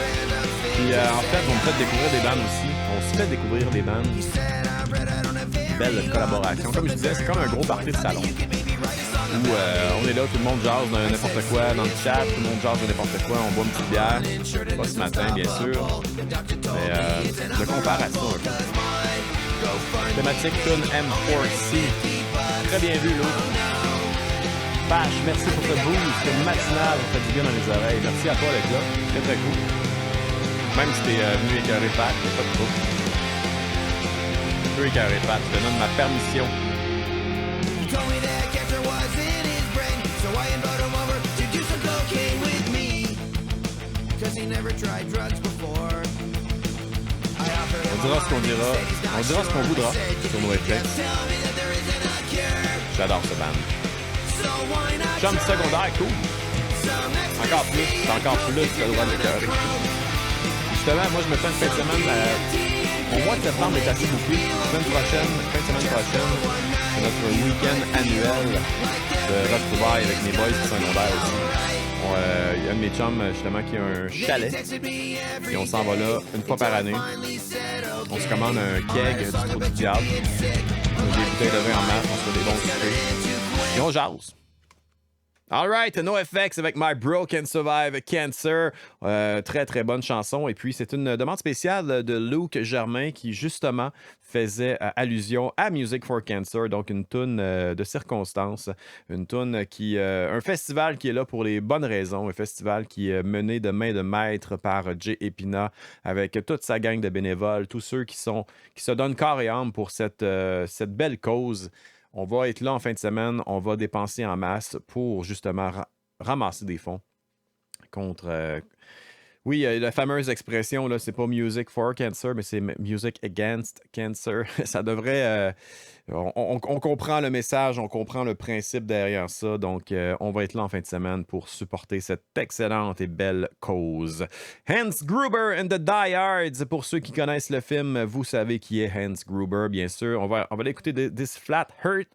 Puis en fait, on me fait découvrir des bandes aussi. On se fait découvrir des bandes. Belle collaboration. Comme je disais, c'est comme un gros party de salon. Où on est là, tout le monde jase de n'importe quoi dans le chat, tout le monde jase de n'importe quoi, on boit une petite bière. Pas ce matin, bien sûr. Mais je compare à ça un peu. Thématique tune M4C. Très bien vu, l'autre. Pache, merci pour ce boost matinal, ça fait du bien dans les oreilles. Merci à toi d'être là, très très cool. Même si t'es venu écœurer Pat, il n'y a pas de trouble. Tu peux écœurer Pat, je te donne ma permission. On dira ce qu'on dira, on dira ce qu'on voudra sur nos réflexes. J'adore ce band. Chum secondaire, cool. Encore plus, ça doit m'écœurer. Justement, moi, je me fais une fin de semaine. Mon mois de septembre est assez bouclé. Fin de semaine prochaine, c'est notre week-end annuel de retrouvailles avec mes boys du secondaire aussi. Il y a un de mes chums, justement, qui a un chalet. Et on s'en va là une fois par année. On se commande un keg du trou du diable. Des bouteilles de vin en masse, on se fait des bons soupers. Et on jase. All right, NoFX avec My Bro Can Survive Cancer. Très, très bonne chanson. Et puis, c'est une demande spéciale de Luc Germain qui, justement, faisait allusion à Music for Cancer, donc une toune de circonstance, une toune qui... un festival qui est là pour les bonnes raisons, un festival qui est mené de main de maître par Jay Epina avec toute sa gang de bénévoles, tous ceux qui se donnent corps et âme pour cette belle cause. On va être là en fin de semaine, on va dépenser en masse pour justement ramasser des fonds contre... oui, la fameuse expression, là, c'est pas Music for Cancer, mais c'est Music Against Cancer. Ça devrait... on comprend le message, on comprend le principe derrière ça. Donc, on va être là en fin de semaine pour supporter cette excellente et belle cause. Hans Gruber and the Die Hards. Pour ceux qui connaissent le film, vous savez qui est Hans Gruber, bien sûr. On va l'écouter de This Flat Hurt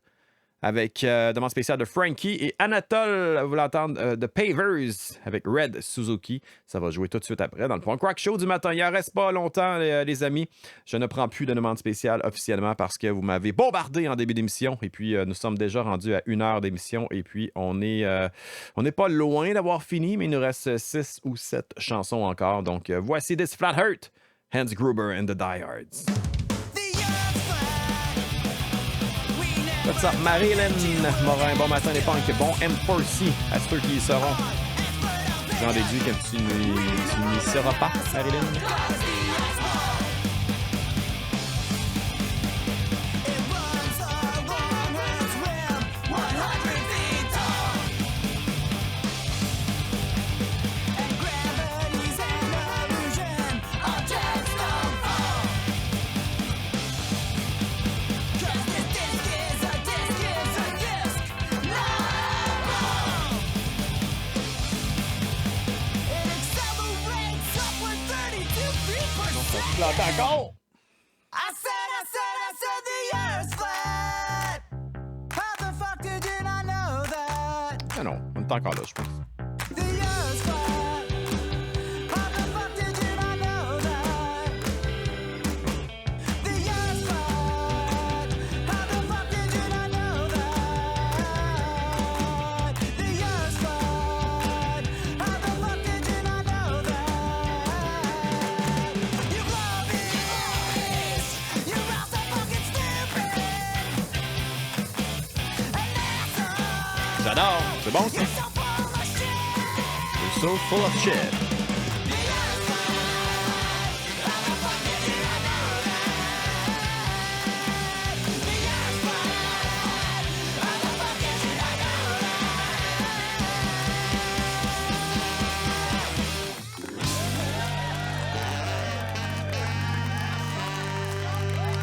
avec demande spéciale de Frankie et Anatole, vous l'entendre, de Pavers avec Red Suzuki. Ça va jouer tout de suite après dans le Punk Rock Show du matin. Il en reste pas longtemps, les amis. Je ne prends plus de demande spéciale officiellement parce que vous m'avez bombardé en début d'émission. Et puis, nous sommes déjà rendus à 1 heure d'émission. Et puis, on n'est pas loin d'avoir fini, mais il nous reste 6 ou 7 chansons encore. Donc, voici This Flat Hurt, Hans Gruber and the Die Hards. What's up, Marilyn Morin? Bon matin, les punks. Bon M4C à ceux qui y seront. J'en déduis que tu n'y seras pas, Marilyn. Encore! I said the earth's flat. How the fuck did you not know that? Ah non, on est encore là, je pense. The earth's flat. How the fuck did you not know that? The earth's flat. How the fuck did you not know that? The earth's flat. How the fuck did you not know that? You love it. You're all so fucking stupid. And that's all. J'adore, c'est bon ça. You're so full of shit. You're so full of shit.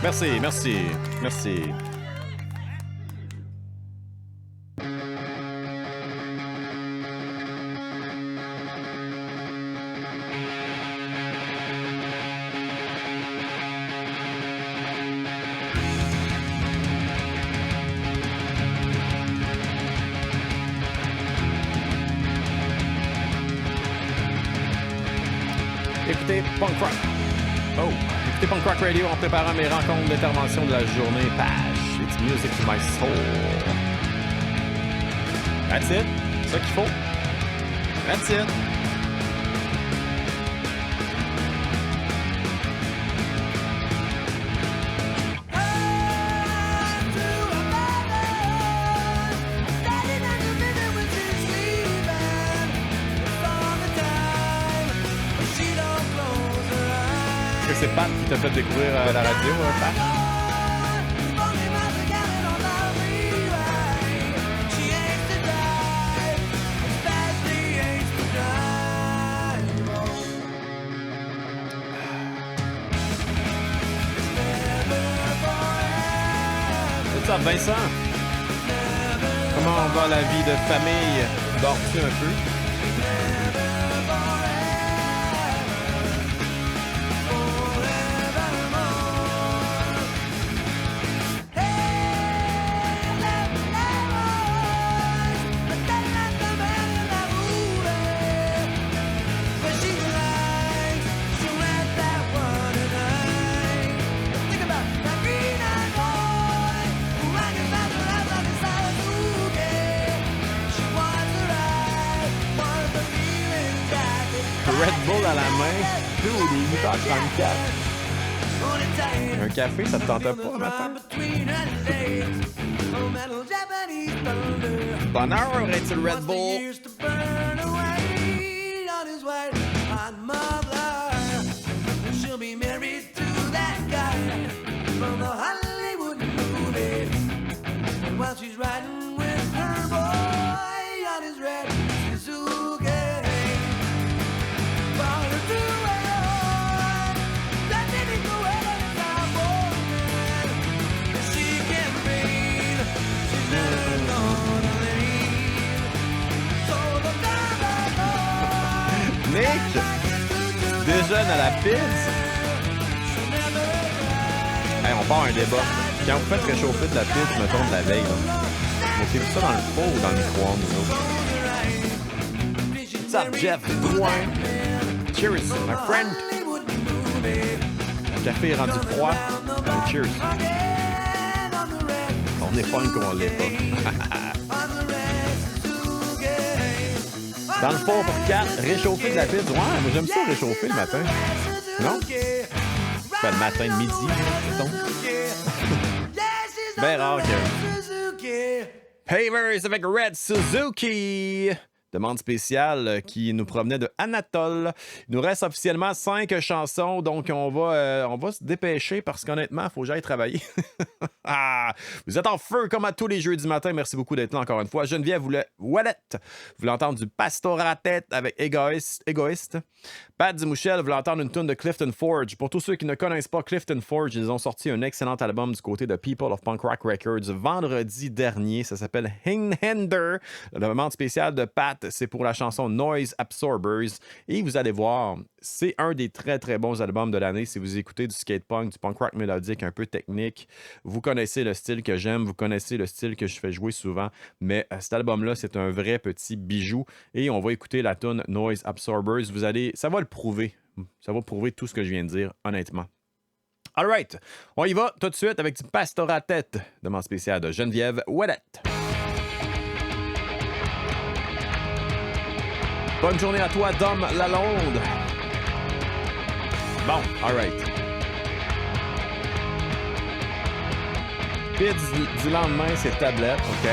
Merci, merci, merci. Écoutez Punk Rock. Oh, écoutez Punk Rock Radio en préparant mes rencontres d'intervention de la journée. Page, it's music to my soul. That's it. C'est ça qu'il faut. That's it. Est-ce que c'est Pat qui t'a fait découvrir la radio, Pat? What's up, Vincent? Comment va la vie de famille? Dors-tu un peu? dans la main. Tout, il est 8h34. Un café, ça te tentait pas le matin? Bonheur, est-il Red Bull? While she's riding with her boy on his red Suzuki. Follow through on, that didn't go anytime more. She can read, she's never gonna leave. So the Nick, tu déjeunes à la pizza? Hey, on part un débat. Quand vous faites réchauffer de la pizza, mettons de la veille, mettez-vous ça dans le four ou dans le micro-ondes, nous autres? What's up, Jeff? Drouin. Cheers, my friend. Le café est rendu froid. Cheers. On est fun qu'on l'est pas. Dans le four pour 4, réchauffer de la pizza. Ouais, moi j'aime ça réchauffer le matin. Non? Pas le matin, le midi, mettons. Ben rare que... Pavers avec Red Suzuki. Demande spéciale qui nous provenait de Anatole. Il nous reste officiellement 5 chansons, donc on va se dépêcher parce qu'honnêtement, il faut que j'aille travailler. Vous êtes en feu comme à tous les jeudis matin. Merci beaucoup d'être là encore une fois. Geneviève Wallet. Vous voulez entendre du Pastora Tête avec Égoïste. Pat Dimouchel voulait entendre une tune de Clifton Forge. Pour tous ceux qui ne connaissent pas Clifton Forge, ils ont sorti un excellent album du côté de People of Punk Rock Records vendredi dernier. Ça s'appelle Hender. La demande spéciale de Pat, c'est pour la chanson Noise Absorbers. Et vous allez voir, c'est un des très très bons albums de l'année. Si vous écoutez du skate punk, du punk rock mélodique un peu technique, vous connaissez le style que j'aime, vous connaissez le style que je fais jouer souvent. Mais cet album-là, c'est un vrai petit bijou. Et on va écouter la tune Noise Absorbers. Ça va le prouver. Ça va prouver tout ce que je viens de dire, honnêtement. All right, on y va tout de suite avec du Pastora Tête, demande spéciale de Geneviève Ouellette. Bonne journée à toi, Dom Lalonde. Bon, all right. Pizza du lendemain, c'est tablette, OK?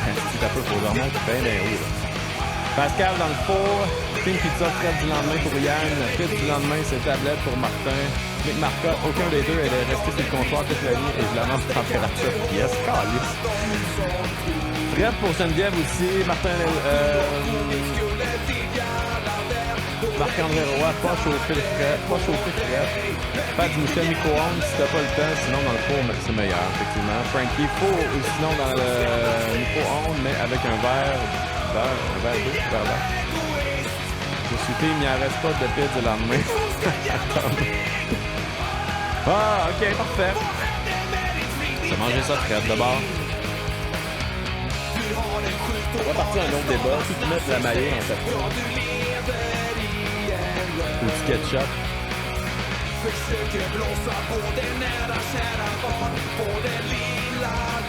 Un petit peu pour dormir, c'est bien haut, là. Pascal dans le four, Team Pizza frette du lendemain pour Yann, pizza du lendemain c'est tablette pour Martin, Nick Marcotte, aucun des deux elle est resté sur le comptoir toute la nuit et je la mange en température. Yes, calice. Frette pour Geneviève aussi, Marc-André Roy, pas chauffé frais. Pat du Michel micro-ondes si t'as pas le temps, sinon dans le four c'est meilleur, effectivement. Frankie, four ou sinon dans le micro-ondes mais avec un verre d'eau. Je suis team, il n'y en reste pas de pizza le lendemain. OK, parfait. J'ai mangé ça très de bord. On va partir un autre débat. Si tu mets de la maillot dans ta peau. Ou du ketchup.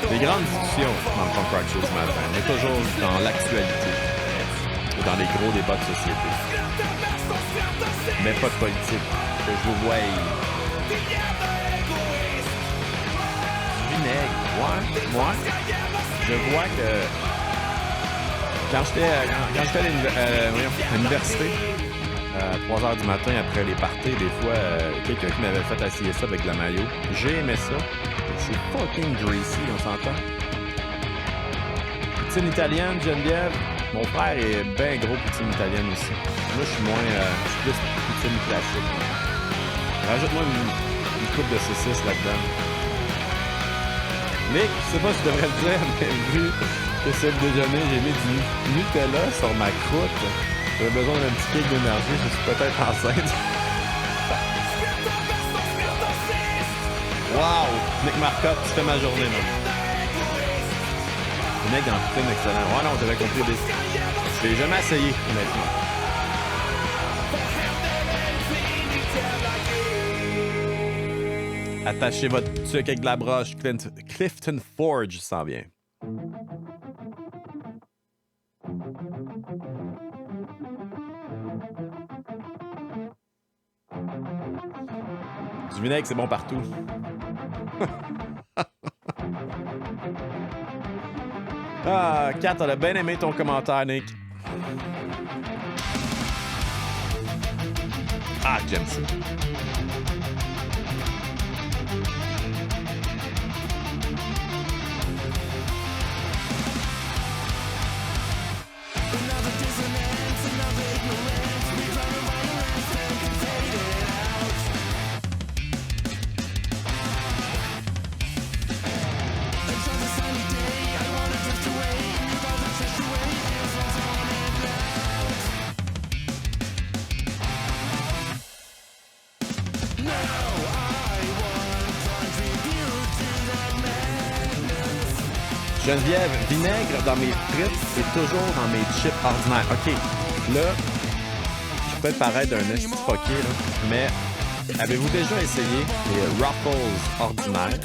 Des grandes discussions dans le Punk Rock Show ce matin. On est toujours dans l'actualité. Dans les gros débats de société. Mais pas de politique. Que je vous voie. Vinaigre. Ouais. Moi, je vois que quand j'étais à l'université, à 3h du matin après les parties, des fois, quelqu'un qui m'avait fait essayer ça avec de la mayo. J'ai aimé ça. C'est fucking greasy, on s'entend. Poutine italienne, Geneviève. Mon frère est bien gros poutine italienne aussi. Moi, je suis plus poutine classique. Rajoute-moi une coupe de saucisse là-dedans. Nick, je sais pas si je devrais le dire, mais vu que c'est le déjeuner, j'ai mis du Nutella sur ma croûte. J'avais besoin d'un petit kick d'énergie, je suis peut-être enceinte. Wow! Nick Marcotte, tu fais ma journée, là. Le mec dans le film, excellent. Ouais, non, j'avais compris des... Je l'ai jamais essayé, honnêtement. Attachez votre truc avec de la broche. Clifton Forge s'en vient. Du vinaigre, c'est bon partout. Ah, Kat, elle a bien aimé ton commentaire, Nick. Ah, j'aime ça. Geneviève, vinaigre dans mes frites, c'est toujours dans mes chips ordinaires. OK, là, je peux paraître d'un esti fucké, là, mais avez-vous déjà essayé les Ruffles ordinaires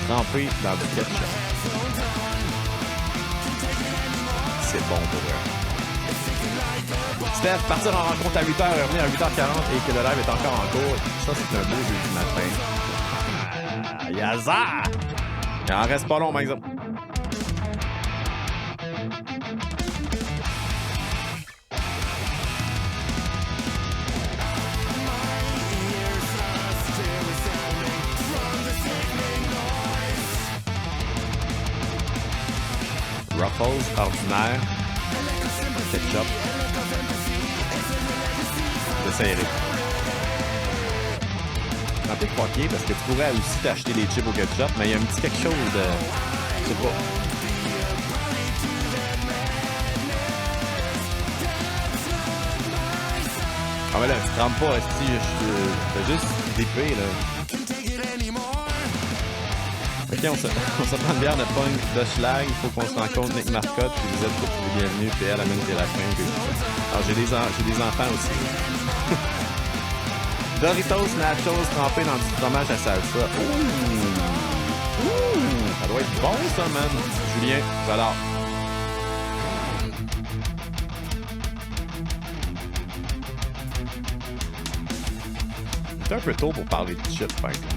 trempés dans du ketchup? C'est bon pour eux. Steph, partir en rencontre à 8h, revenir à 8h40 et que le live est encore en cours. Ça, c'est un beau jeudi matin. Yaza! Il en reste pas long, par exemple. Ruffles ordinaire, ketchup. J'essaierai. C'est un peu fucké parce que tu pourrais aussi t'acheter des chips au ketchup, mais il y a un petit quelque chose de... Je sais pas. Ah mais là, tu trempes pas, si t'as juste dépé, là. Ok, on se prend une bière de punk de schlag, il faut qu'on se rencontre Nick Marcotte, puis vous êtes tous les bienvenus, puis elle amène tes lapins, puis tout ça. Alors j'ai des enfants aussi. Doritos Nachos trempés dans du fromage à salsa. Ouh! Ça doit être bon, ça, man. Julien, j'adore. C'est un peu tôt pour parler de shit, par exemple.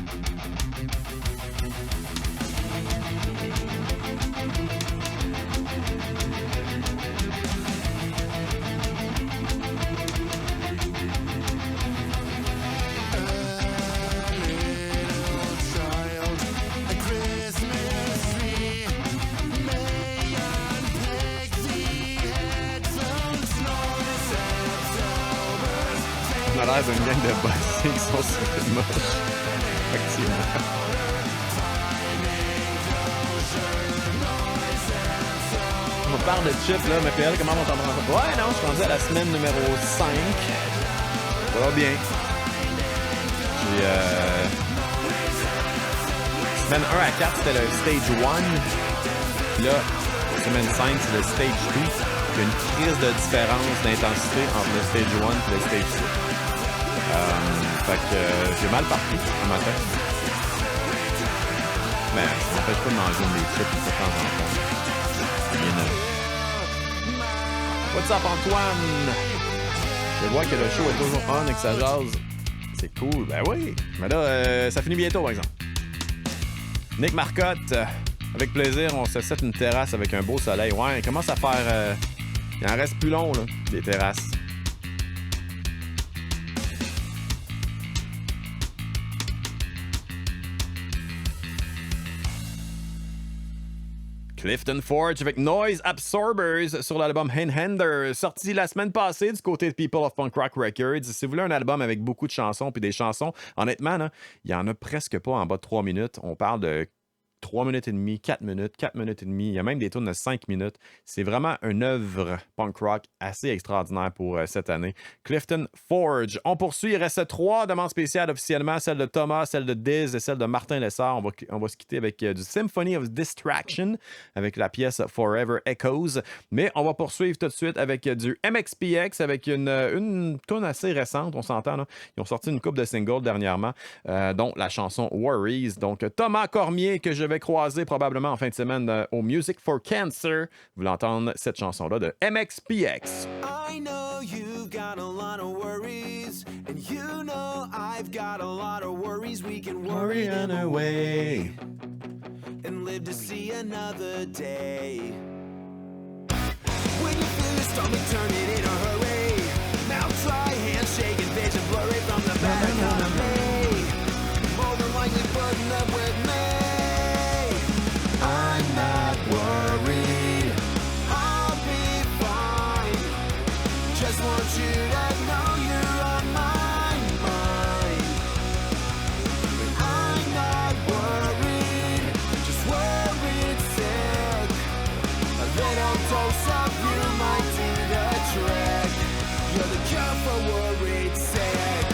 On a l'air d'une gang de bossés qui sont super moches. Effectivement. On parle de chips, là, mais PL, comment on t'en prend? Ouais, non, je suis rendu à la semaine numéro 5. Ça va bien. J'ai... Semaine 1 à 4, c'était le stage 1. Là, semaine 5, c'est le stage 2. Il y a une crise de différence d'intensité entre le stage 1 et le stage 2. Fait que j'ai mal parti ce matin. Mais ça m'empêche pas de manger des chips de temps en temps. Bien What's up, Antoine? Je vois que le show est toujours on et que ça jase. C'est cool. Ben oui. Mais là, ça finit bientôt, par exemple. Nick Marcotte, avec plaisir, on se set une terrasse avec un beau soleil. Ouais, il commence à faire... il en reste plus long, là, des terrasses. Clifton Forge avec Noise Absorbers sur l'album Handhander, sorti la semaine passée du côté de People of Punk Rock Records. Si vous voulez un album avec beaucoup de chansons, puis des chansons, honnêtement, il n'y en a presque pas en bas de 3 minutes. On parle de 3 minutes et demie, 4 minutes, 4 minutes et demie. Il y a même des tunes de 5 minutes. C'est vraiment une œuvre punk rock assez extraordinaire pour cette année. Clifton Forge. On poursuit. Il reste 3 demandes spéciales officiellement. Celle de Thomas, celle de Diz et celle de Martin Lessard. On va se quitter avec du Symphony of Distraction avec la pièce Forever Echoes. Mais on va poursuivre tout de suite avec du MXPX avec une tune assez récente. On s'entend, là. Ils ont sorti une couple de singles dernièrement, dont la chanson Worries. Donc, Thomas Cormier, que je vais croiser probablement en fin de semaine au Music for Cancer. Vous voulez entendre cette chanson-là de MXPX. I know you've got a lot of worries, and you know I've got a lot worry on her way. and live to see another day. When you feel your stomach turning in a hurry, mouth dry, hands shaking, vision blurry from the back of me. More than likely putting up with me. I'm not worried, I'll be fine. Just want you to know you're on my mind. I'm not worried, just worried sick. A little dose of you might do the trick. You're the cure for worried sick.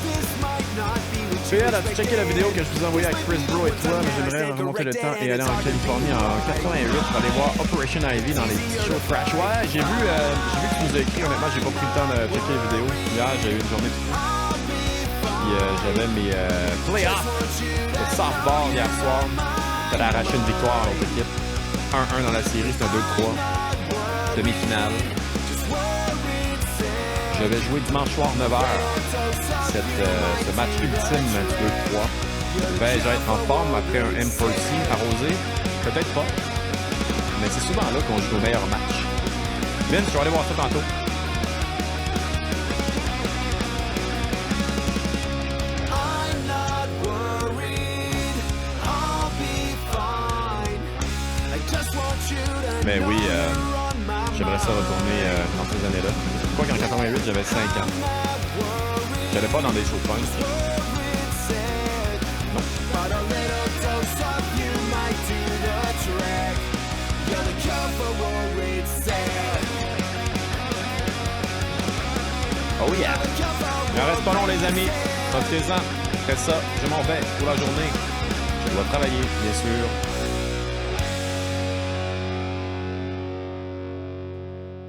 This might not be what you Pierre, as-tu checké la vidéo que je vous ai envoyée avec Chris Bro et toi? Mais j'aimerais remonter le temps et aller en Californie en 88 pour aller voir Operation Ivy dans les petits shows Crash. Ouais, j'ai vu que tu nous as écrit. Honnêtement, j'ai pas pris le temps de checker les vidéos. Hier, j'ai eu une journée de fou. Puis j'avais mes playoffs de softball hier soir. J'allais arracher une victoire à l'autre équipe. 1-1 dans la série, c'est un 2-3. Demi-finale. Je vais jouer dimanche soir 9h. Ce match ultime du 2-3. Vais-je être en forme après un M4C arrosé? Peut-être pas. Mais c'est souvent là qu'on joue au meilleur match. Vince, je vais aller voir ça tantôt. I'm not worried, I'll be fine. I just want you to Mais know oui, you're on my j'aimerais ça retourner dans ces années-là. Pourquoi qu'en 88, j'avais 5 ans. J'allais pas dans des shows de punk. worried sick. Non. But a little dose of you might do the trick. You're the cure for worried sick. Oh yeah! Il en reste pas long, les amis. Profitez-en. Après ça, je m'en vais pour la journée. Je dois travailler, bien sûr.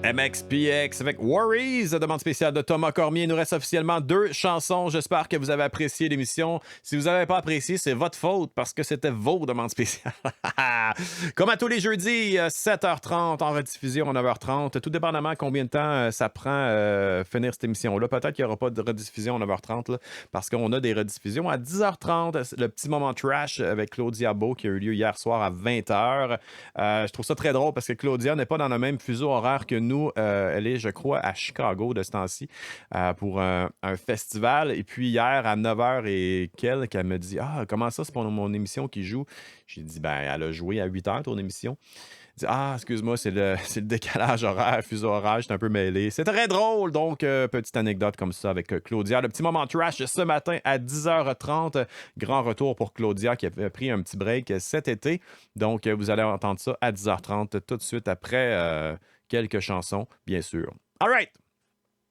MXPX avec Worries, demande spéciale de Thomas Cormier. Il nous reste officiellement 2 chansons. J'espère que vous avez apprécié l'émission. Si vous n'avez pas apprécié, c'est votre faute parce que c'était vos demandes spéciales. Comme à tous les jeudis, 7h30 en rediffusion, 9h30. Tout dépendamment combien de temps ça prend finir cette émission-là. Peut-être qu'il n'y aura pas de rediffusion à 9h30 là, parce qu'on a des rediffusions à 10h30. Le petit moment trash avec Claudia Beau qui a eu lieu hier soir à 20h. Je trouve ça très drôle parce que Claudia n'est pas dans le même fuseau horaire que nous. Elle est, je crois, à Chicago de ce temps-ci pour un festival. Et puis hier, à 9h et quelques, elle me dit « Ah, comment ça, c'est pour mon émission qui joue? » J'ai dit « Ben, elle a joué à 8h, ton émission. » Elle dit « Ah, excuse-moi, c'est le décalage horaire, fuseau horaire, j'étais un peu mêlé. » C'est très drôle, donc petite anecdote comme ça avec Claudia. Le petit moment trash ce matin à 10h30. Grand retour pour Claudia qui avait pris un petit break cet été. Donc, vous allez entendre ça à 10h30 tout de suite après... quelques chansons, bien sûr. All right!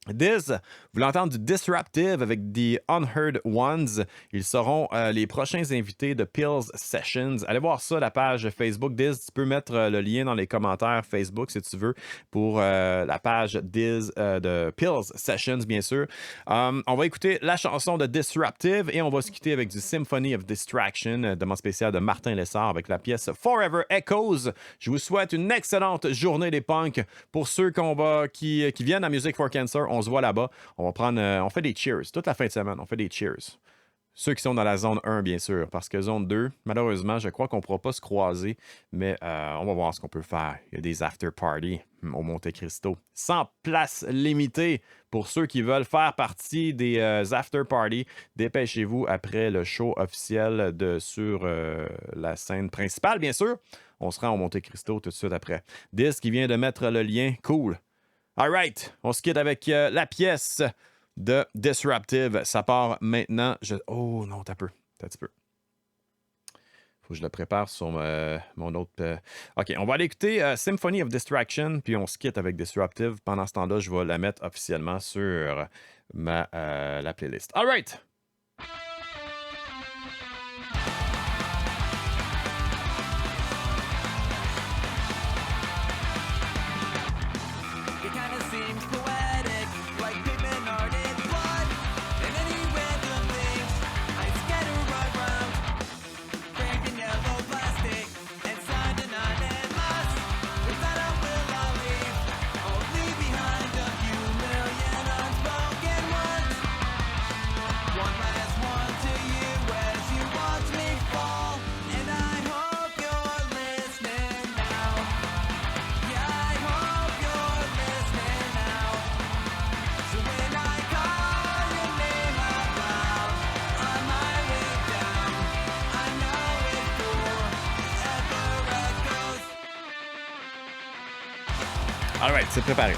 Diz, vous voulez entendre du Disruptive avec The Unheard Ones. Ils seront les prochains invités de Pills Sessions. Allez voir ça, la page Facebook Diz. Tu peux mettre le lien dans les commentaires Facebook si tu veux pour la page Diz de Pills Sessions, bien sûr. On va écouter la chanson de Disruptive et on va se quitter avec du Symphony of Distraction, demande spéciale de Martin Lessard avec la pièce Forever Echoes. Je vous souhaite une excellente journée des punks. Pour ceux qui viennent à Music for Cancer, on se voit là-bas. On fait des cheers toute la fin de semaine. On fait des cheers. Ceux qui sont dans la zone 1, bien sûr, parce que zone 2, malheureusement, je crois qu'on ne pourra pas se croiser, mais on va voir ce qu'on peut faire. Il y a des after-parties au Monte Cristo. 100 places limitées pour ceux qui veulent faire partie des after-parties. Dépêchez-vous après le show officiel sur la scène principale, bien sûr. On se rend au Monte Cristo tout de suite après. Diz qui vient de mettre le lien. Cool. All right, on se quitte avec la pièce de Disruptive. Ça part maintenant. Oh non, t'as un petit peu. Faut que je le prépare sur mon autre... OK, on va aller écouter Symphony of Distraction, puis on se quitte avec Disruptive. Pendant ce temps-là, je vais la mettre officiellement sur la playlist. All right! It kinda seems poetic, like pigment art in blood. And any random things I scatter around. Breaking yellow plastic and signed anonymous. With that I will leave. I'll leave behind a few million All right, c'est préparé.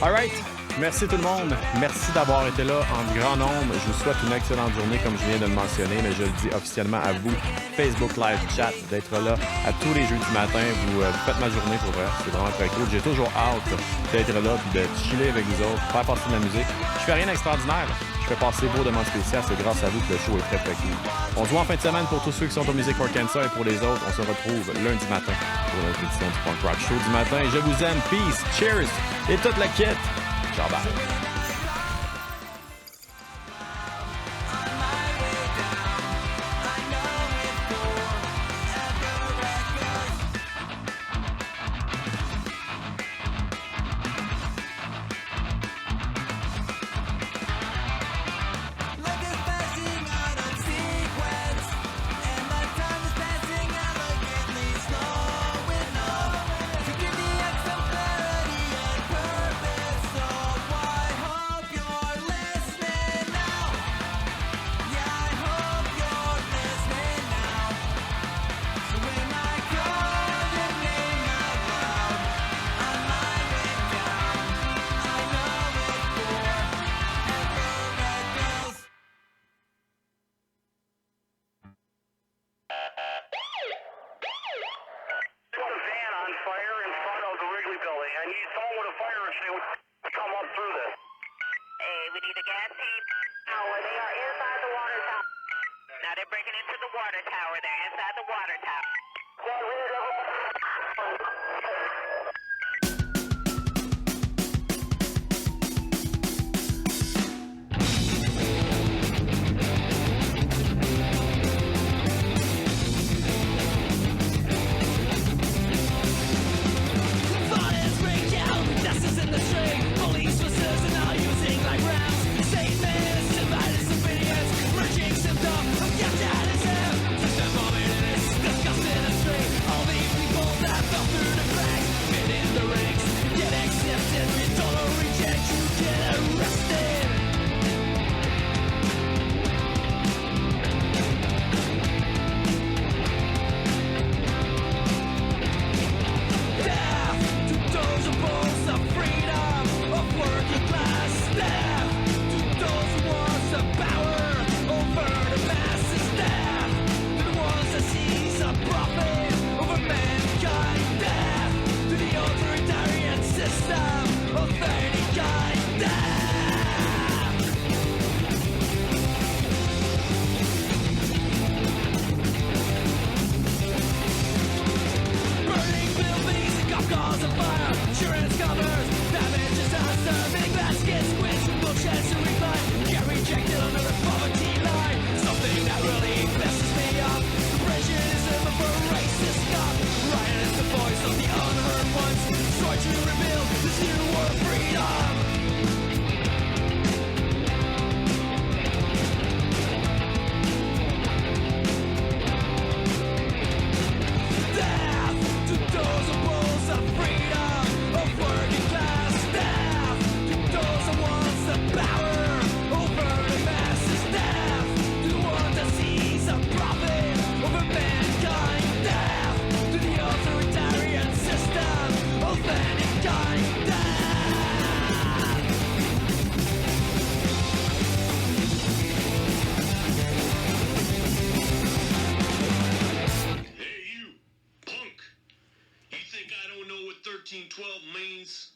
All right. Merci tout le monde. Merci d'avoir été là en grand nombre. Je vous souhaite une excellente journée, comme je viens de le mentionner, mais je le dis officiellement à vous, Facebook Live Chat, d'être là à tous les jeudis matin. Vous faites ma journée pour vrai. C'est vraiment très cool. J'ai toujours hâte d'être là et de chiller avec vous autres, faire passer de la musique. Je fais rien d'extraordinaire. Je fais passer vos demandes spéciales. C'est grâce à vous que le show est très, très cool. On se voit en fin de semaine pour tous ceux qui sont au Music for Cancer et pour les autres. On se retrouve lundi matin pour notre édition du Punk Rock Show du matin. Je vous aime. Peace. Cheers. Et toute la quête. Ciao, bye. Hey, you, punk. You think I don't know what 1312 means?